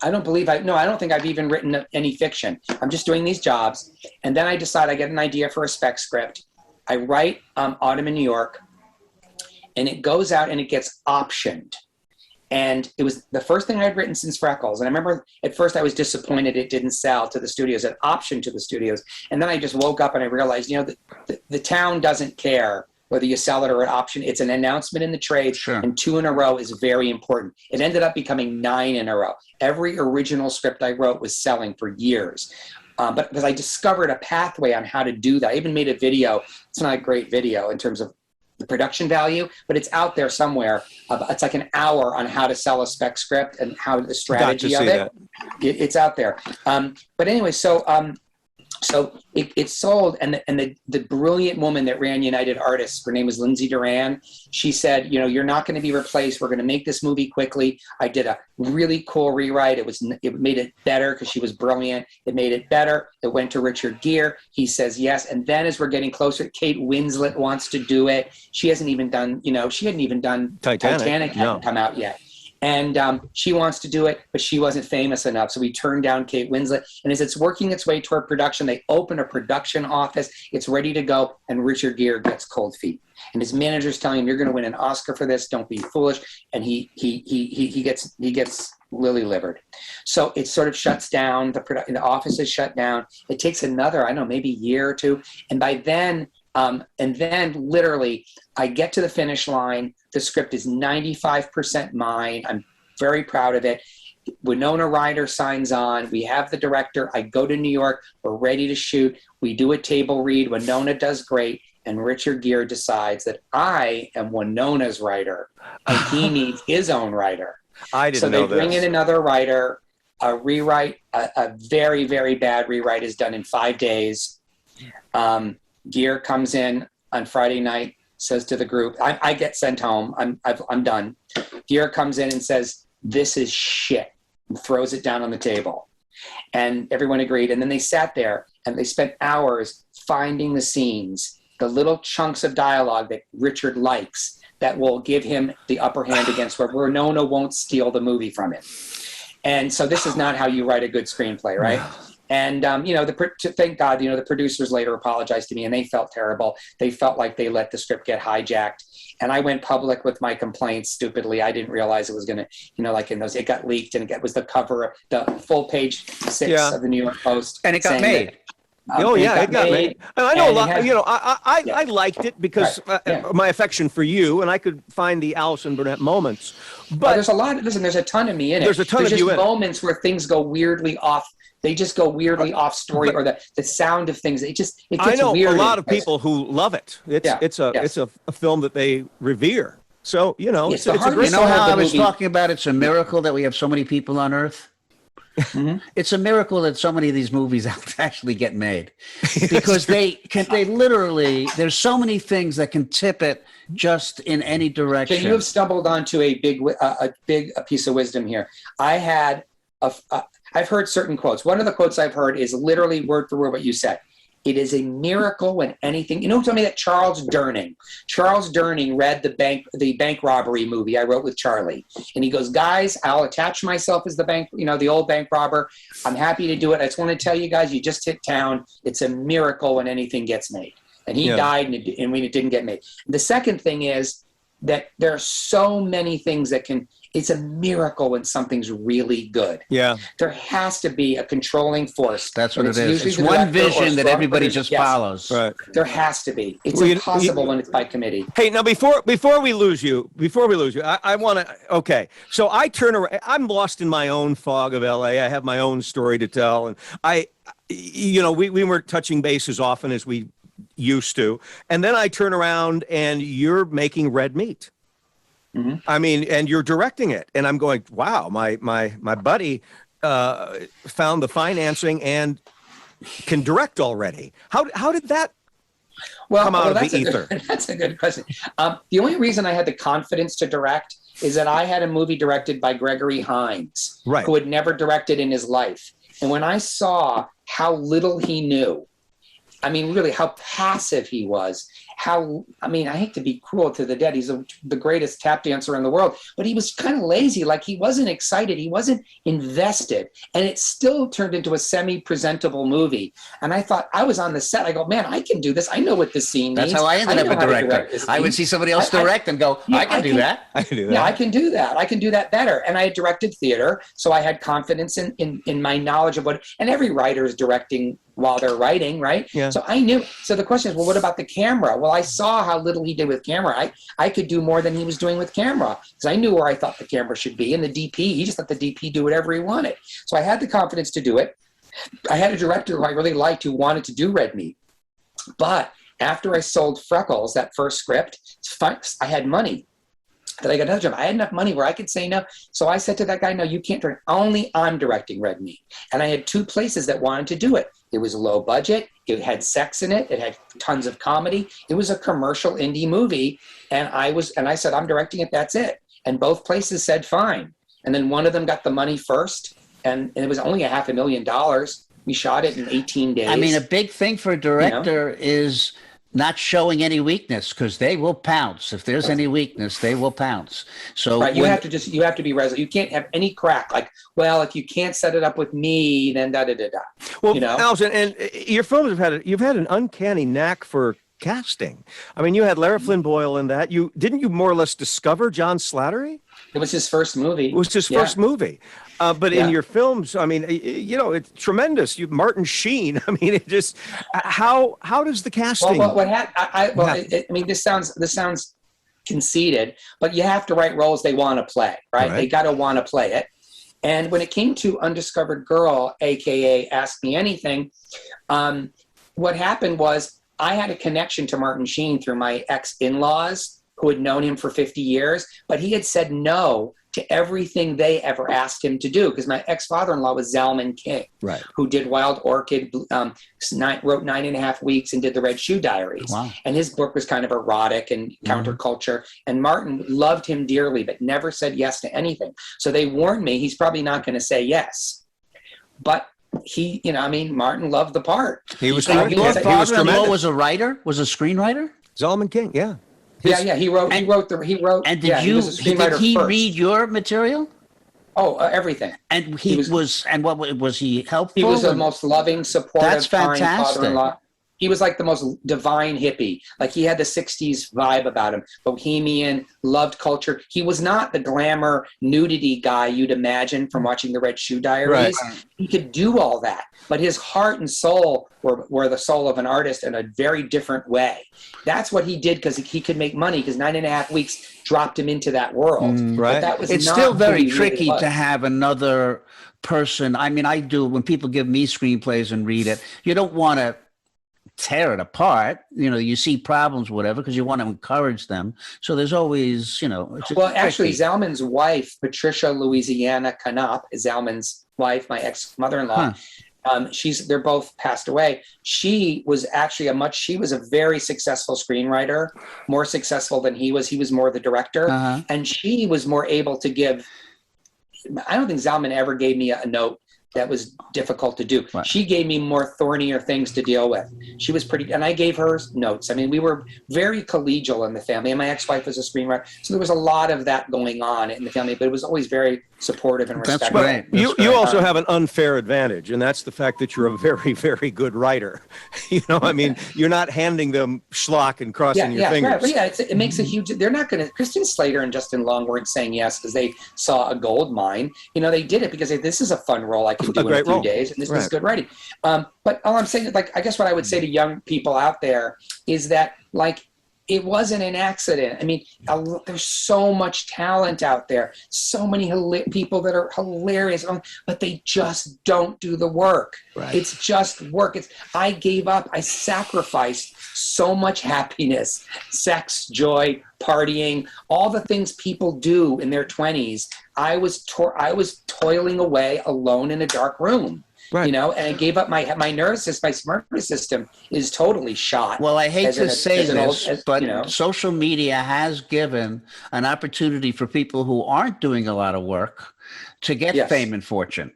don't think I've even written any fiction. I'm just doing these jobs. And then I decide I get an idea for a spec script. I write Autumn in New York, and it goes out and it gets optioned. And it was the first thing I'd written since Freckles. And I remember at first I was disappointed it didn't sell to the studios, it optioned to the studios. And then I just woke up and I realized, the town doesn't care whether you sell it or an option. It's an announcement in the trade, sure. And 2 in a row is very important. It ended up becoming 9 in a row. Every original script I wrote was selling for years. But because I discovered a pathway on how to do that. I even made a video. It's not a great video in terms of the production value, but it's out there somewhere. It's like an hour on how to sell a spec script and how the strategy of it. It's out there. But anyway, so it sold, and the brilliant woman that ran United Artists, her name was Lindsay Duran. She said, you're not going to be replaced. We're going to make this movie quickly. I did a really cool rewrite. It made it better because she was brilliant. It made it better. It went to Richard Gere. He says yes. And then as we're getting closer, Kate Winslet wants to do it. She hadn't even done Titanic hadn't come out yet. And she wants to do it, but she wasn't famous enough. So we turned down Kate Winslet. And as it's working its way toward production, they open a production office. It's ready to go. And Richard Gere gets cold feet. And his manager's telling him, you're going to win an Oscar for this. Don't be foolish. And he gets lily-livered. So it sort of shuts down. The office is shut down. It takes another, maybe a year or two. And by then, literally, I get to the finish line. The script is 95% mine. I'm very proud of it. Winona Ryder signs on. We have the director. I go to New York. We're ready to shoot. We do a table read. Winona does great. And Richard Gere decides that I am Winona's writer, and he needs his own writer. I didn't know that. So they bring in another writer. A rewrite, a very, very bad rewrite is done in 5 days. Gere comes in on Friday night, says to the group, I get sent home. I'm done. Gere comes in and says, this is shit, and throws it down on the table. And everyone agreed. And then they sat there and they spent hours finding the scenes, the little chunks of dialogue that Richard likes that will give him the upper hand against where Winona won't steal the movie from him. And so this is not how you write a good screenplay, right? And, thank God, the producers later apologized to me, and they felt terrible. They felt like they let the script get hijacked. And I went public with my complaints stupidly. I didn't realize it was going to, like in those, it got leaked, and it was the cover, the full page 6 of the New York Post. And it got made. It got made. And I know a lot, I liked it because my affection for you, and I could find the Allison Burnett moments. But there's a lot, there's a ton of me in it. There's a ton of you in it. There's just moments where things go weirdly off They just go weirdly off story, or the sound of things. It gets I know weird. a lot of people who love it. It's a film that they revere. So, it's a great. You know how I was talking about it's a miracle that we have so many people on Earth? Mm-hmm. It's a miracle that so many of these movies actually get made, because they literally, there's so many things that can tip it just in any direction. You have stumbled onto a big piece of wisdom here. I've heard certain quotes. One of the quotes I've heard is literally word for word what you said. It is a miracle when anything. You know who told me that? Charles Durning. Charles Durning read the bank robbery movie I wrote with Charlie, and he goes, "Guys, I'll attach myself as the old bank robber. I'm happy to do it. I just want to tell you guys, you just hit town. It's a miracle when anything gets made." And he died, and it didn't get made. The second thing is that there are so many things that can. It's a miracle when something's really good. Yeah. There has to be a controlling force. That's what it is. It's one vision that everybody just follows. Right. There has to be. It's impossible when it's by committee. Hey, now before we lose you, I want to. Okay, so I turn around. I'm lost in my own fog of LA. I have my own story to tell, and we weren't touching base as often as we used to. And then I turn around, and you're making Red Meat. Mm-hmm. I mean, and you're directing it, and I'm going, wow, my buddy found the financing and can direct already. How did that come out of the ether? That's a good question. The only reason I had the confidence to direct is that I had a movie directed by Gregory Hines, who had never directed in his life. And when I saw how little he knew, I mean, really how passive he was, I hate to be cruel to the dead. He's the greatest tap dancer in the world, but he was kind of lazy. Like, he wasn't excited. He wasn't invested. And it still turned into a semi-presentable movie. And I thought, I was on the set. I go, man, I can do this. I know what this scene means. That's how I ended up a director. I would see somebody else direct and go, I can do that. I can do that. Yeah, I can do that. I can do that better. And I had directed theater, so I had confidence in my knowledge of and every writer is directing while they're writing, right? Yeah. So I knew. So the question is, well, what about the camera? Well, I saw how little he did with camera. I could do more than he was doing with camera, because I knew where I thought the camera should be. And the DP, he just let the DP do whatever he wanted. So I had the confidence to do it. I had a director who I really liked who wanted to do Red Meat. But after I sold Freckles, that first script, I had money that I got another job. I had enough money where I could say no. So I said to that guy, no, you can't direct. Only I'm directing Red Meat. And I had two places that wanted to do it. It was low budget. It had sex in it. It had tons of comedy. It was a commercial indie movie. And I said, I'm directing it. That's it. And both places said, fine. And then one of them got the money first. And it was only $500,000. We shot it in 18 days. I mean, a big thing for a director is not showing any weakness, because they will pounce. If there's any weakness, they will pounce. So you have to be resolute. You can't have any crack. Like, well, if you can't set it up with me, then da da da da. Well, Allison, and your films you've had an uncanny knack for casting. I mean, you had Lara Flynn Boyle in that. Didn't you more or less discover John Slattery? It was his first movie. It was his first movie. But in your films, I mean, it's tremendous. Martin Sheen. I mean, it just how does the casting? Well, I mean, this sounds conceited, but you have to write roles they want to play, right? They got to want to play it. And when it came to Undiscovered Girl, aka Ask Me Anything, what happened was I had a connection to Martin Sheen through my ex-in-laws who had known him for 50 years, but he had said no to everything they ever asked him to do, because my ex-father-in-law was Zalman King, who did Wild Orchid, wrote 9.5 Weeks and did the Red Shoe Diaries. Wow. And his book was kind of erotic and counterculture. And Martin loved him dearly, but never said yes to anything. So they warned me, he's probably not going to say yes. But he, Martin loved the part. He was Your father-in-law was a writer, was a screenwriter? Zalman King, yeah. He wrote. And did he read your material? Oh, everything. And what was he helpful? He was the most loving, supportive, That's fantastic. kind father-in-law. he was like the most divine hippie. Like he had the 60s vibe about him. Bohemian, loved culture. He was not the glamour nudity guy you'd imagine from watching the Red Shoe Diaries. Right. He could do all that, but his heart and soul were the soul of an artist in a very different way. That's what he did because he could make money, because 9.5 weeks dropped him into that world. Right. But that was It's not still who very he really tricky was. to have another person. I mean, I do, when people give me screenplays and read it, you don't want to tear it apart. You know, you see problems, whatever, because you want to encourage them. So there's always, you know. Well, actually, Zalman's wife, Patricia Louisiana Canop, is Zalman's wife, my ex-mother-in-law. They're both passed away. She was actually she was a very successful screenwriter, more successful than he was. He was more the director, and she was more able to give. I don't think Zalman ever gave me a note that was difficult to do. Right. She gave me more thornier things to deal with. She was pretty, and I gave her notes. I mean, we were very collegial in the family, and my ex-wife was a screenwriter. So there was a lot of that going on in the family, but it was always very supportive and respectful. That's great. You also have an unfair advantage, and that's the fact that you're a very, very good writer. You know, I mean, you're not handing them schlock and crossing your fingers. Right. But yeah, it makes a huge, they're not going to, Christian Slater and Justin Long weren't saying yes because they saw a gold mine. You know, they did it because this is a fun role I can do in a few days, and this is good writing. But all I'm saying, like, I guess what I would say to young people out there is that, like, it wasn't an accident. I mean, there's so much talent out there, so many people that are hilarious, but they just don't do the work. Right. It's just work. I gave up. I sacrificed so much happiness, sex, joy, partying, all the things people do in their 20s. I was toiling away alone in a dark room. Right. You know, and I gave up my nervous system. My nervous system is totally shot. Well, I hate to say this, but you know, social media has given an opportunity for people who aren't doing a lot of work to get fame and fortune.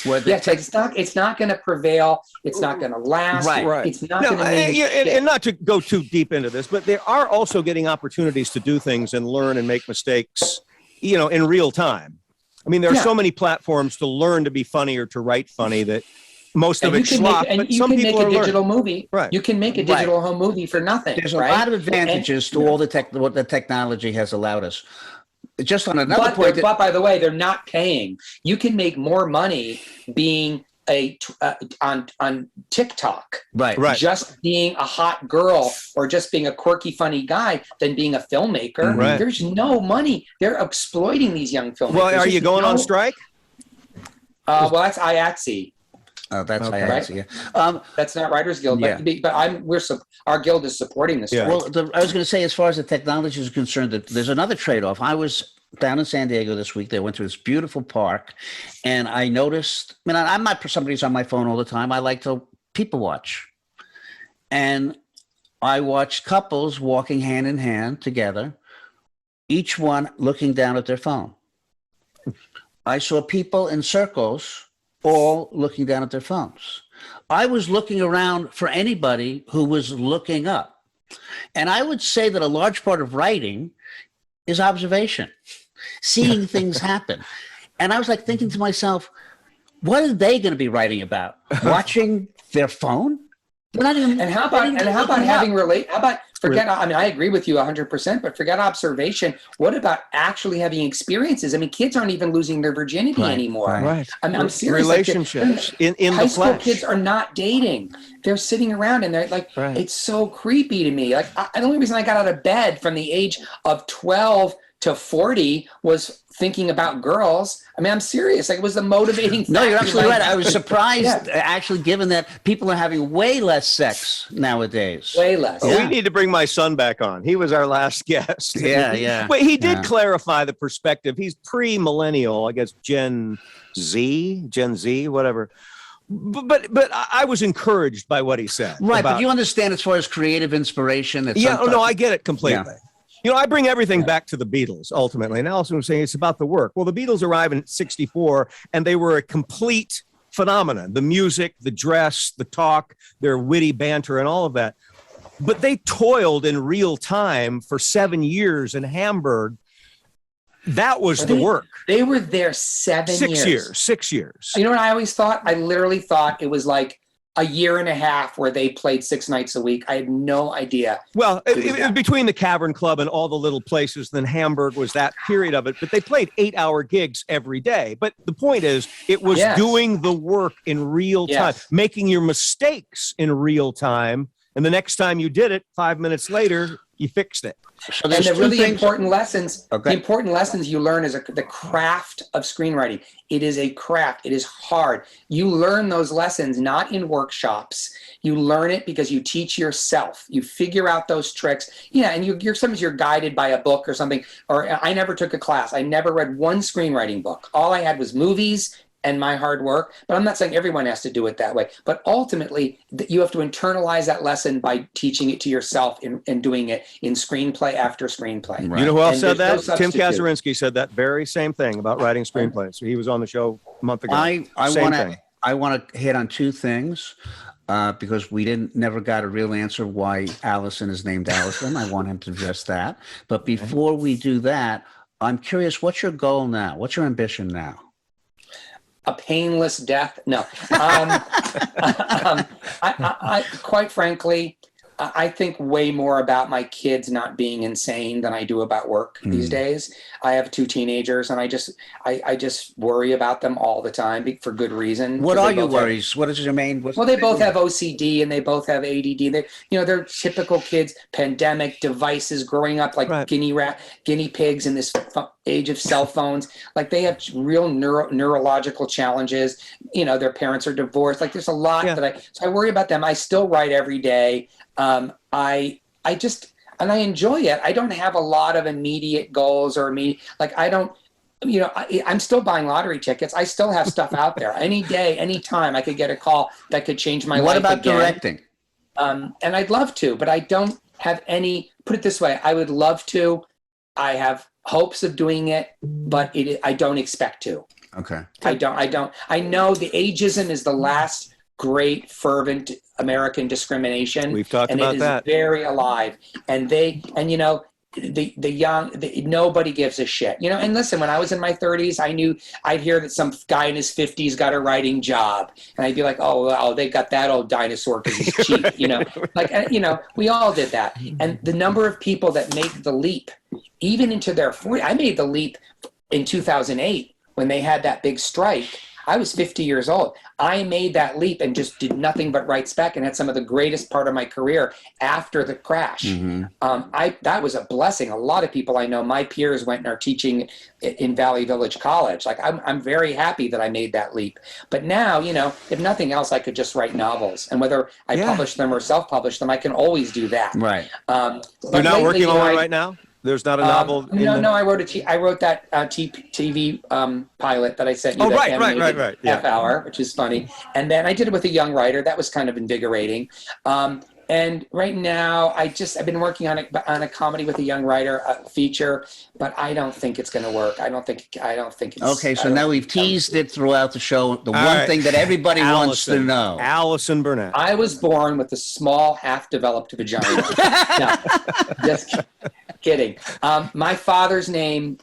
It's not going to prevail. It's not going to last. Right. It's not going to make and not to go too deep into this, but they are also getting opportunities to do things and learn and make mistakes, you know, in real time. I mean, there are so many platforms to learn to be funny or to write funny that most of it's schlock, but some people make a digital movie. Right. You can make a digital home movie for nothing. There's a lot of advantages to all what the technology has allowed us. Just on another point. But by the way, they're not paying. You can make more money being on TikTok, right? Just being a hot girl or just being a quirky, funny guy than being a filmmaker. Right. There's no money. They're exploiting these young filmmakers. Well, are you going on strike? Well, that's IATSE. Oh, that's okay. IATSE. Yeah. That's not Writers Guild, but our guild is supporting this. Yeah. Well, I was going to say, as far as the technology is concerned, that there's another trade-off. I was down in San Diego this week. They went to this beautiful park, and I noticed, I mean, I'm not somebody who's on my phone all the time. I like to people watch. And I watched couples walking hand in hand together, each one looking down at their phone. I saw people in circles, all looking down at their phones. I was looking around for anybody who was looking up. And I would say that a large part of writing is observation, seeing things happen. And I was like thinking to myself, what are they going to be writing about? Watching their phone? How about forget, I mean, I agree with you 100%, but forget observation. What about actually having experiences? I mean, kids aren't even losing their virginity anymore. Right. I mean, I'm serious. Relationships in high the school flesh. Kids are not dating. They're sitting around and they're like, it's so creepy to me. Like, the only reason I got out of bed from the age of 12 to 40 was thinking about girls. I mean, I'm serious. Like, it was the motivating factor. No, you're absolutely right. I was surprised, actually, given that people are having way less sex nowadays. Way less. Yeah. We need to bring my son back on. He was our last guest. Yeah. But he did clarify the perspective. He's pre-millennial, I guess, Gen Z, whatever. But I was encouraged by what he said. Right, but you understand as far as creative inspiration. I get it completely. Yeah. You know, I bring everything back to the Beatles, ultimately. And Allison was saying it's about the work. Well, the Beatles arrived in '64, and they were a complete phenomenon. The music, the dress, the talk, their witty banter, and all of that. But they toiled in real time for 7 years in Hamburg. That was the work. They were there 7 years. 6 years. You know what I always thought? I literally thought it was like a year and a half where they played 6 nights a week. I had no idea. Well, between the Cavern Club and all the little places, then Hamburg was that period of it. But they played 8-hour gigs every day. But the point is, it was doing the work in real time, making your mistakes in real time. And the next time you did it, 5 minutes later, you fixed it. So and the really important lessons, the important lessons you learn is the craft of screenwriting. It is a craft. It is hard. You learn those lessons not in workshops. You learn it because you teach yourself. You figure out those tricks. Yeah, and you're sometimes you're guided by a book or something. Or I never took a class. I never read one screenwriting book. All I had was movies and my hard work. But I'm not saying everyone has to do it that way. But ultimately, you have to internalize that lesson by teaching it to yourself and doing it in screenplay after screenplay. Right. You know who else said that? Tim Kazurinsky said that very same thing about writing screenplays. So he was on the show a month ago. I want to hit on two things because we never got a real answer why Allison is named Allison. I want him to address that. But before we do that, I'm curious, what's your goal now? What's your ambition now? A painless death? No. I quite frankly, I think way more about my kids not being insane than I do about work these days. I have 2 teenagers, and I just worry about them all the time for good reason. What are your worries? What is your main? Well, they both have OCD and they both have ADD. They're typical kids. Pandemic, devices, growing up like guinea pigs in this age of cell phones. Like they have real neurological challenges. Their parents are divorced. Like there's a lot so I worry about them. I still write every day. I enjoy it. I don't have a lot of immediate goals I'm still buying lottery tickets. I still have stuff out there. Any day, any time I could get a call that could change my life. What about again. Directing? And I'd love to, but I don't have any, put it this way. I would love to. I have hopes of doing it, but I don't expect to. Okay. I know the ageism is the last great fervent American discrimination. We've talked about that. And it is very alive. And the young, nobody gives a shit. And listen, when I was in my 30s, I'd hear that some guy in his 50s got a writing job. And I'd be like, oh, they got that old dinosaur because he's cheap, we all did that. And the number of people that make the leap, even into their 40s, I made the leap in 2008 when they had that big strike. I was 50 years old. I made that leap and just did nothing but write spec and had some of the greatest part of my career after the crash. That was a blessing. A lot of people I know, my peers went and are teaching in Valley Village College. Like I'm very happy that I made that leap. But now, if nothing else, I could just write novels. And whether I publish them or self-publish them, I can always do that. Right. You're not working on one right now? There's not a novel. No. I wrote that TV pilot that I sent you. Oh, right. Half hour, which is funny. And then I did it with a young writer. That was kind of invigorating. And right now, I've been working on a comedy with a young writer, a feature, but I don't think it's going to work. I don't think it's. Okay, so now we've teased it throughout the show. The one thing that everybody wants to know. Allison Burnett. I was born with a small, half-developed vagina. No, just kidding. My father's name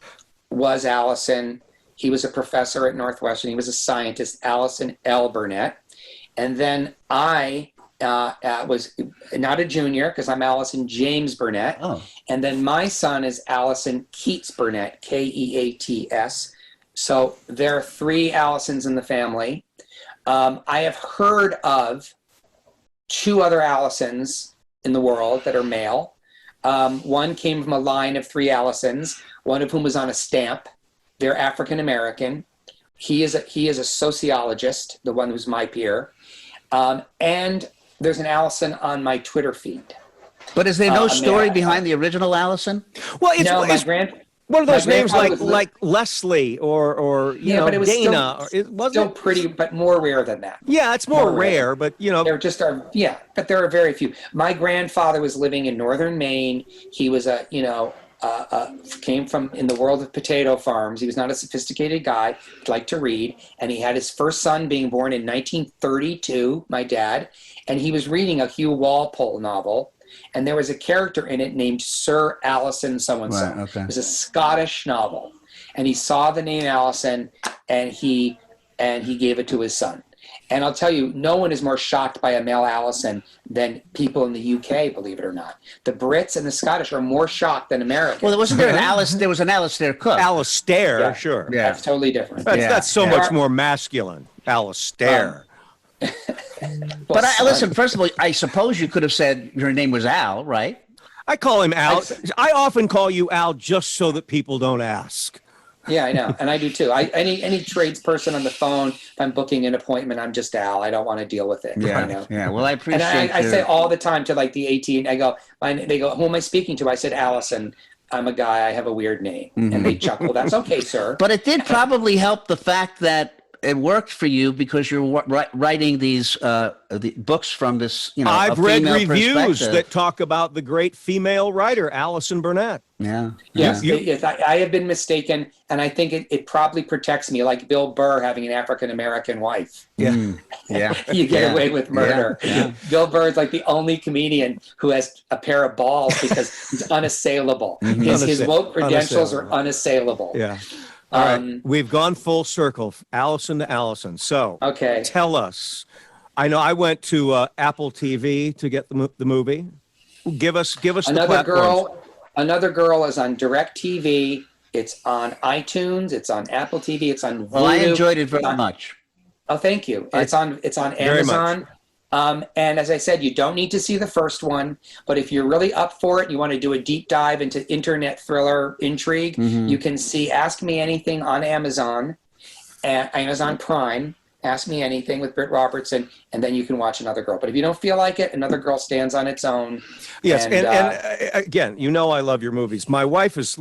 was Allison. He was a professor at Northwestern. He was a scientist, Allison L. Burnett. And then I was not a junior because I'm Allison James Burnett. Oh. And then my son is Allison Keats Burnett, Keats. So there are 3 Allisons in the family. I have heard of 2 other Allisons in the world that are male. One came from a line of 3 Allisons, one of whom was on a stamp. They're African American. He is a sociologist, the one who's my peer. And there's an Allison on my Twitter feed. But is there no story behind the original Allison? Well, it's one of those names like Leslie or but it was Dana. Still pretty, but more rare than that. Yeah, it's more rare, but there just are. Yeah, but there are very few. My grandfather was living in northern Maine. He was came from in the world of potato farms. He was not a sophisticated guy. He liked to read, and he had his first son being born in 1932. My dad, and he was reading a Hugh Walpole novel. And there was a character in it named Sir Allison so-and-so. Right, okay. It was a Scottish novel. And he saw the name Allison, and he gave it to his son. And I'll tell you, no one is more shocked by a male Allison than people in the UK, believe it or not. The Brits and the Scottish are more shocked than Americans. Well, there was an Alistair Cook. Alistair, sure. Yeah. That's totally different. That's so much more masculine. Alistair. But listen, first of all, I suppose you could have said your name was Al, right? I call him Al. I often call you Al just so that people don't ask. Yeah, I know. And I do too. Any tradesperson on the phone, if I'm booking an appointment, I'm just Al. I don't want to deal with it. Yeah. You know? Yeah. Well, I appreciate And I say all the time to like the 18, they go, who am I speaking to? I said, Allison. I'm a guy. I have a weird name. And they chuckle. That's okay, sir. But it did probably help the fact that it worked for you because you're writing these the books from this, I've read reviews perspective. that talk about the great female writer, Allison Burnett. Yeah. Yes, I have been mistaken, and I think it probably protects me, like Bill Burr having an African-American wife. Yeah. Yeah. You get away with murder. Yeah. Bill Burr is like the only comedian who has a pair of balls because he's unassailable. His woke credentials are unassailable. Yeah. All right, we've gone full circle, Allison to Allison. So, tell us. I know I went to Apple TV to get the movie. Give us the platform. Another Girl is on DirecTV. It's on iTunes. It's on Apple TV. It's on Vudu. Well, I enjoyed it very much. Oh, thank you. It's on Amazon. And as I said, you don't need to see the first one, but if you're really up for it, you want to do a deep dive into internet thriller intrigue, you can see Ask Me Anything on Amazon, Amazon Prime, Ask Me Anything with Britt Robertson, and then you can watch Another Girl. But if you don't feel like it, Another Girl stands on its own. Yes, and again, I love your movies. My wife is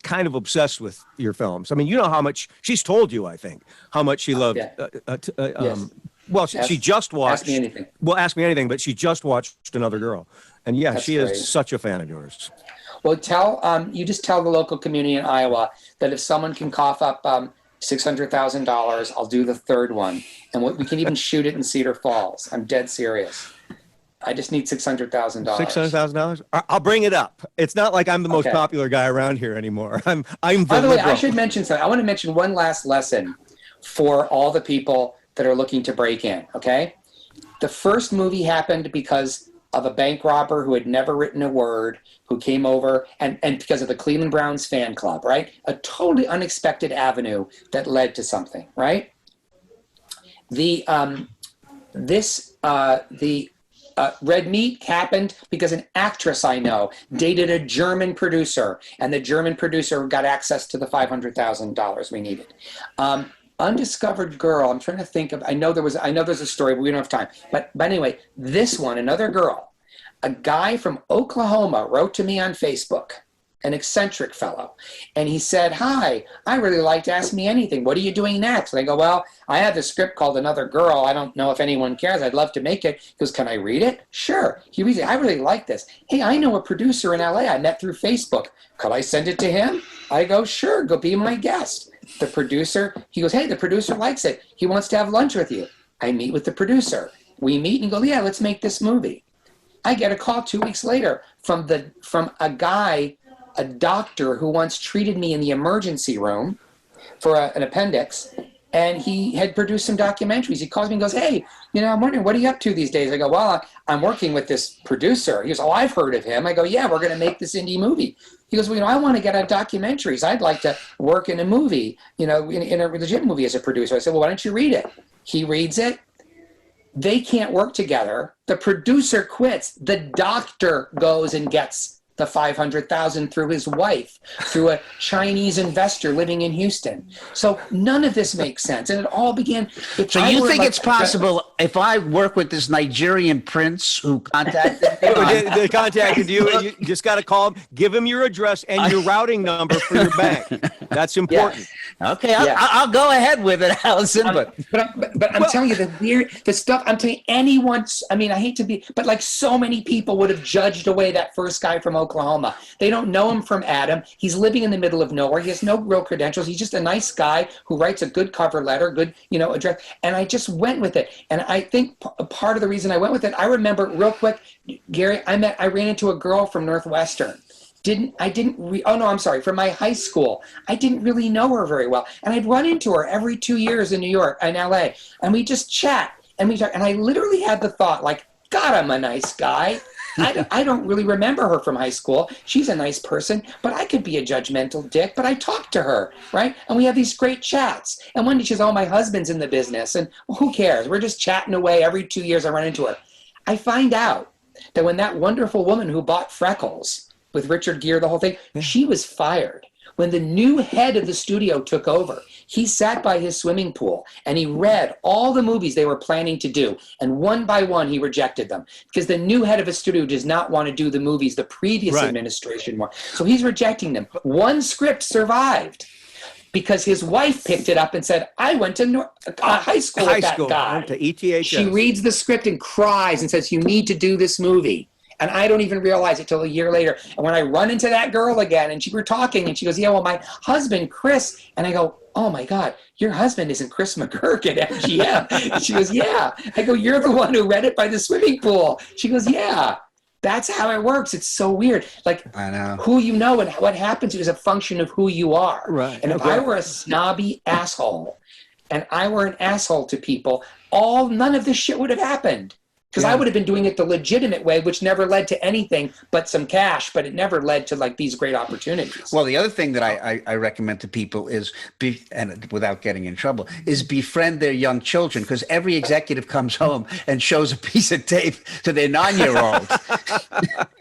kind of obsessed with your films. I mean, you know how much, she's told you, I think, how much she loved yes. Well, she just watched. Ask Me Anything. Well, Ask Me Anything, but she just watched Another Girl, and That's she great. is such a fan of yours. Well, you just tell the local community in Iowa that if someone can cough up $600,000, I'll do the third one, and we can even shoot it in Cedar Falls. I'm dead serious. I just need $600,000. $600,000? I'll bring it up. It's not like I'm the most popular guy around here anymore. I'm By the way, I should mention something. I want to mention one last lesson for all the people that are looking to break in, okay? The first movie happened because of a bank robber who had never written a word, who came over, and because of the Cleveland Browns fan club, right? A totally unexpected avenue that led to something, right? Red Meat happened because an actress I know dated a German producer, and the German producer got access to the $500,000 we needed. Undiscovered Girl, I'm trying to think of, I know there's a story, but we don't have time. But anyway, this one, Another Girl, a guy from Oklahoma wrote to me on Facebook, an eccentric fellow, and he said, "Hi, I really like to Ask Me Anything. What are you doing next?" And I go, "Well, I have this script called Another Girl. I don't know if anyone cares. I'd love to make it." He goes, "Can I read it?" Sure. He reads it. "I really like this. Hey, I know a producer in LA I met through Facebook. Could I send it to him?" I go, "Sure, go be my guest." The producer, he goes, "Hey, the producer likes it. He wants to have lunch with you." I meet with the producer. We meet and go, "Yeah, let's make this movie." I get a call 2 weeks later from a guy, a doctor who once treated me in the emergency room for an appendix, and he had produced some documentaries. He calls me and goes, "Hey, I'm wondering, what are you up to these days?" I go, "Well, I'm working with this producer." He goes, "Oh, I've heard of him." I go, "Yeah, we're going to make this indie movie." He goes, "Well, I want to get on documentaries. I'd like to work in a movie, in a legit movie as a producer." I said, "Well, why don't you read it?" He reads it. They can't work together. The producer quits. The doctor goes and gets the $500,000 through his wife, through a Chinese investor living in Houston. So none of this makes sense. And it all began. So you think it's possible if I work with this Nigerian prince who contacted me? They contacted you, and you just got to call him, give him your address and your routing number for your bank. That's important. Yes. Okay, I'll go ahead with it, Allison. But I'm telling you, the stuff, I'm telling you, I hate to be, but like so many people would have judged away that first guy from Oklahoma. They don't know him from Adam. He's living in the middle of nowhere. He has no real credentials. He's just a nice guy who writes a good cover letter, good, address. And I just went with it. And I think part of the reason I went with it, I remember real quick, Gary, I ran into a girl from Northwestern. From my high school. I didn't really know her very well. And I'd run into her every 2 years in New York, in LA. And we just chat. And we talked, and I literally had the thought, like, God, I'm a nice guy. I don't really remember her from high school. She's a nice person, but I could be a judgmental dick, but I talked to her, right? And we have these great chats. And one day she says, oh, my husband's in the business. And well, who cares? We're just chatting away. Every 2 years I run into her. I find out that when that wonderful woman who bought Freckles with Richard Gere, the whole thing, she was fired. When the new head of the studio took over, he sat by his swimming pool and he read all the movies they were planning to do. And one by one, he rejected them because the new head of a studio does not want to do the movies the previous administration wanted. So he's rejecting them. One script survived because his wife picked it up and said, I went to high school with that guy. To ETHS. She reads the script and cries and says, you need to do this movie. And I don't even realize it till a year later. And when I run into that girl again and we're talking and she goes, yeah, well, my husband, Chris. And I go, oh my God, your husband isn't Chris McGurk at MGM. And she goes, yeah. I go, you're the one who read it by the swimming pool. She goes, yeah. That's how it works. It's so weird. Like, I know. Who you know and what happens is a function of who you are. Right. And if I were a snobby asshole and I were an asshole to people, none of this shit would have happened. Because I would have been doing it the legitimate way, which never led to anything but some cash, but it never led to like these great opportunities. Well, the other thing that I recommend to people is, and without getting in trouble, is befriend their young children, because every executive comes home and shows a piece of tape to their 9-year-old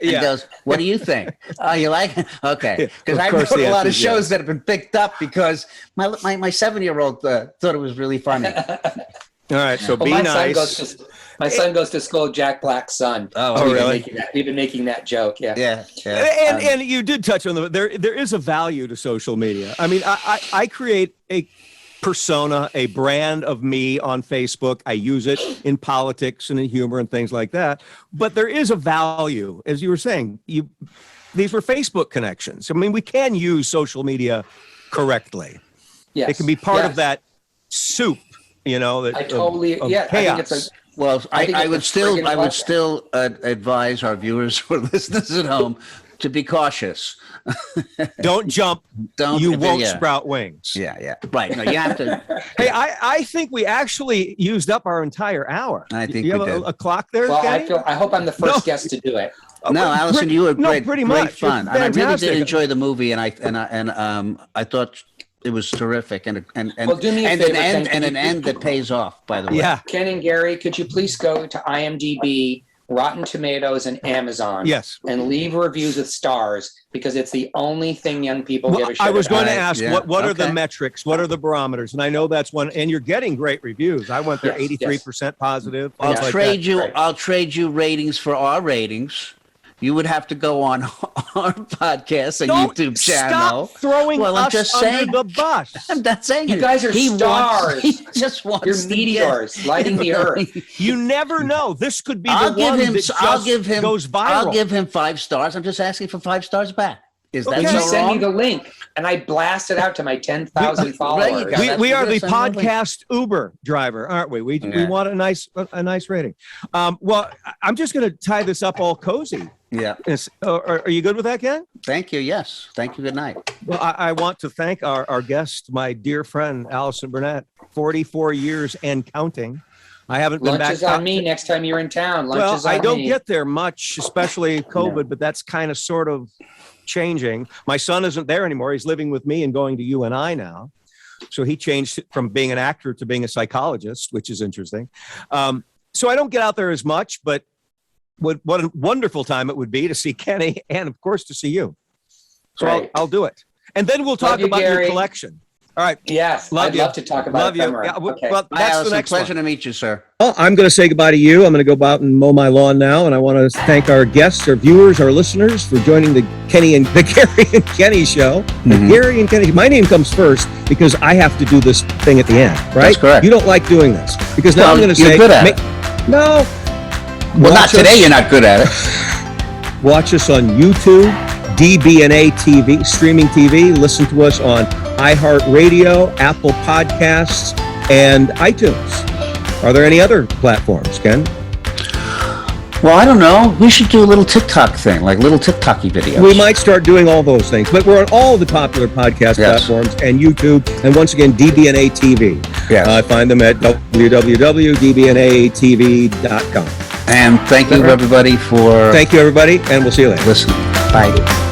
and goes, what do you think? Oh, you like it? Okay. Because I wrote a lot of shows that have been picked up because my 7-year-old thought it was really funny. All right, so be nice. My son goes to school, Jack Black's son. Oh, really? We've been making that joke. Yeah. And you did touch on there is a value to social media. I mean, I create a persona, a brand of me on Facebook. I use it in politics and in humor and things like that. But there is a value, as you were saying. These were Facebook connections. I mean, we can use social media correctly. Yes. It can be part of that soup, that I totally, chaos. I think it's Well, I would still advise our viewers or listeners at home to be cautious. Don't jump. You won't sprout wings. Yeah. Right. No, you have to. Hey, I think we actually used up our entire hour. I think you have we did. A clock there, Well, Kenny? I hope I'm the first guest to do it. No, Allison, you were great fun. And I really did enjoy the movie, and I thought it was terrific, and Well, do me a favor, an end that pays off. By the way, Yeah. Ken and Gary, could you please go to IMDb, Rotten Tomatoes, and Amazon? Yes. And leave reviews with stars, because it's the only thing young people give a shit I was about. going to ask, what are the metrics? What are the barometers? And I know that's one, and you're getting great reviews. I went there, 83% positive. I'll trade you ratings for our ratings. You would have to go on our podcast and YouTube channel. Stop throwing I'm just saying, under the bus. I'm not saying You guys are stars. He just wants You're meteors lighting the earth. You never know. This could be the one that just goes viral. I'll give him 5 stars. I'm just asking for 5 stars back. Is that You so send me wrong? the link, and I blast it out to my 10,000 followers. We are the podcast Uber driver, aren't we? We want a nice rating. Well, I'm just going to tie this up all cozy. Yeah. Are you good with that, Ken? Thank you. Yes. Thank you. Good night. Well, I want to thank our guest, my dear friend, Allison Burnett, 44 years and counting. I haven't been back. Lunch is on me next time you're in town. I don't get there much, especially COVID, but that's kind of sort of changing. My son isn't there anymore. He's living with me and going to UNI now. So he changed from being an actor to being a psychologist, which is interesting. So I don't get out there as much, but what a wonderful time it would be to see Kenny and, of course, to see you. So I'll do it. And then we'll talk about your collection. All right. Yes. I'd love to talk about it. Yeah, okay. well, that's the next pleasure one. to meet you, sir. Well, I'm going to say goodbye to you. I'm going to go out and mow my lawn now, and I want to thank our guests, our viewers, our listeners for joining the Gary and Kenny show. Mm-hmm. The Gary and Kenny. My name comes first because I have to do this thing at the end, right? That's correct. You don't like doing this because now I'm going to say, you're good at it. No. Well, not today. You're not good at it. Watch us on YouTube, DBNA TV, streaming TV. Listen to us on iHeartRadio, Apple Podcasts, and iTunes. Are there any other platforms, Ken? Well, I don't know. We should do a little TikTok thing, like little TikTok-y videos. We might start doing all those things, but we're on all the popular podcast platforms and YouTube. And once again, DBNA TV. Yes. Find them at www.dbnatv.com. And thank you, everybody, Thank you, everybody, and we'll see you later. listening. Bye.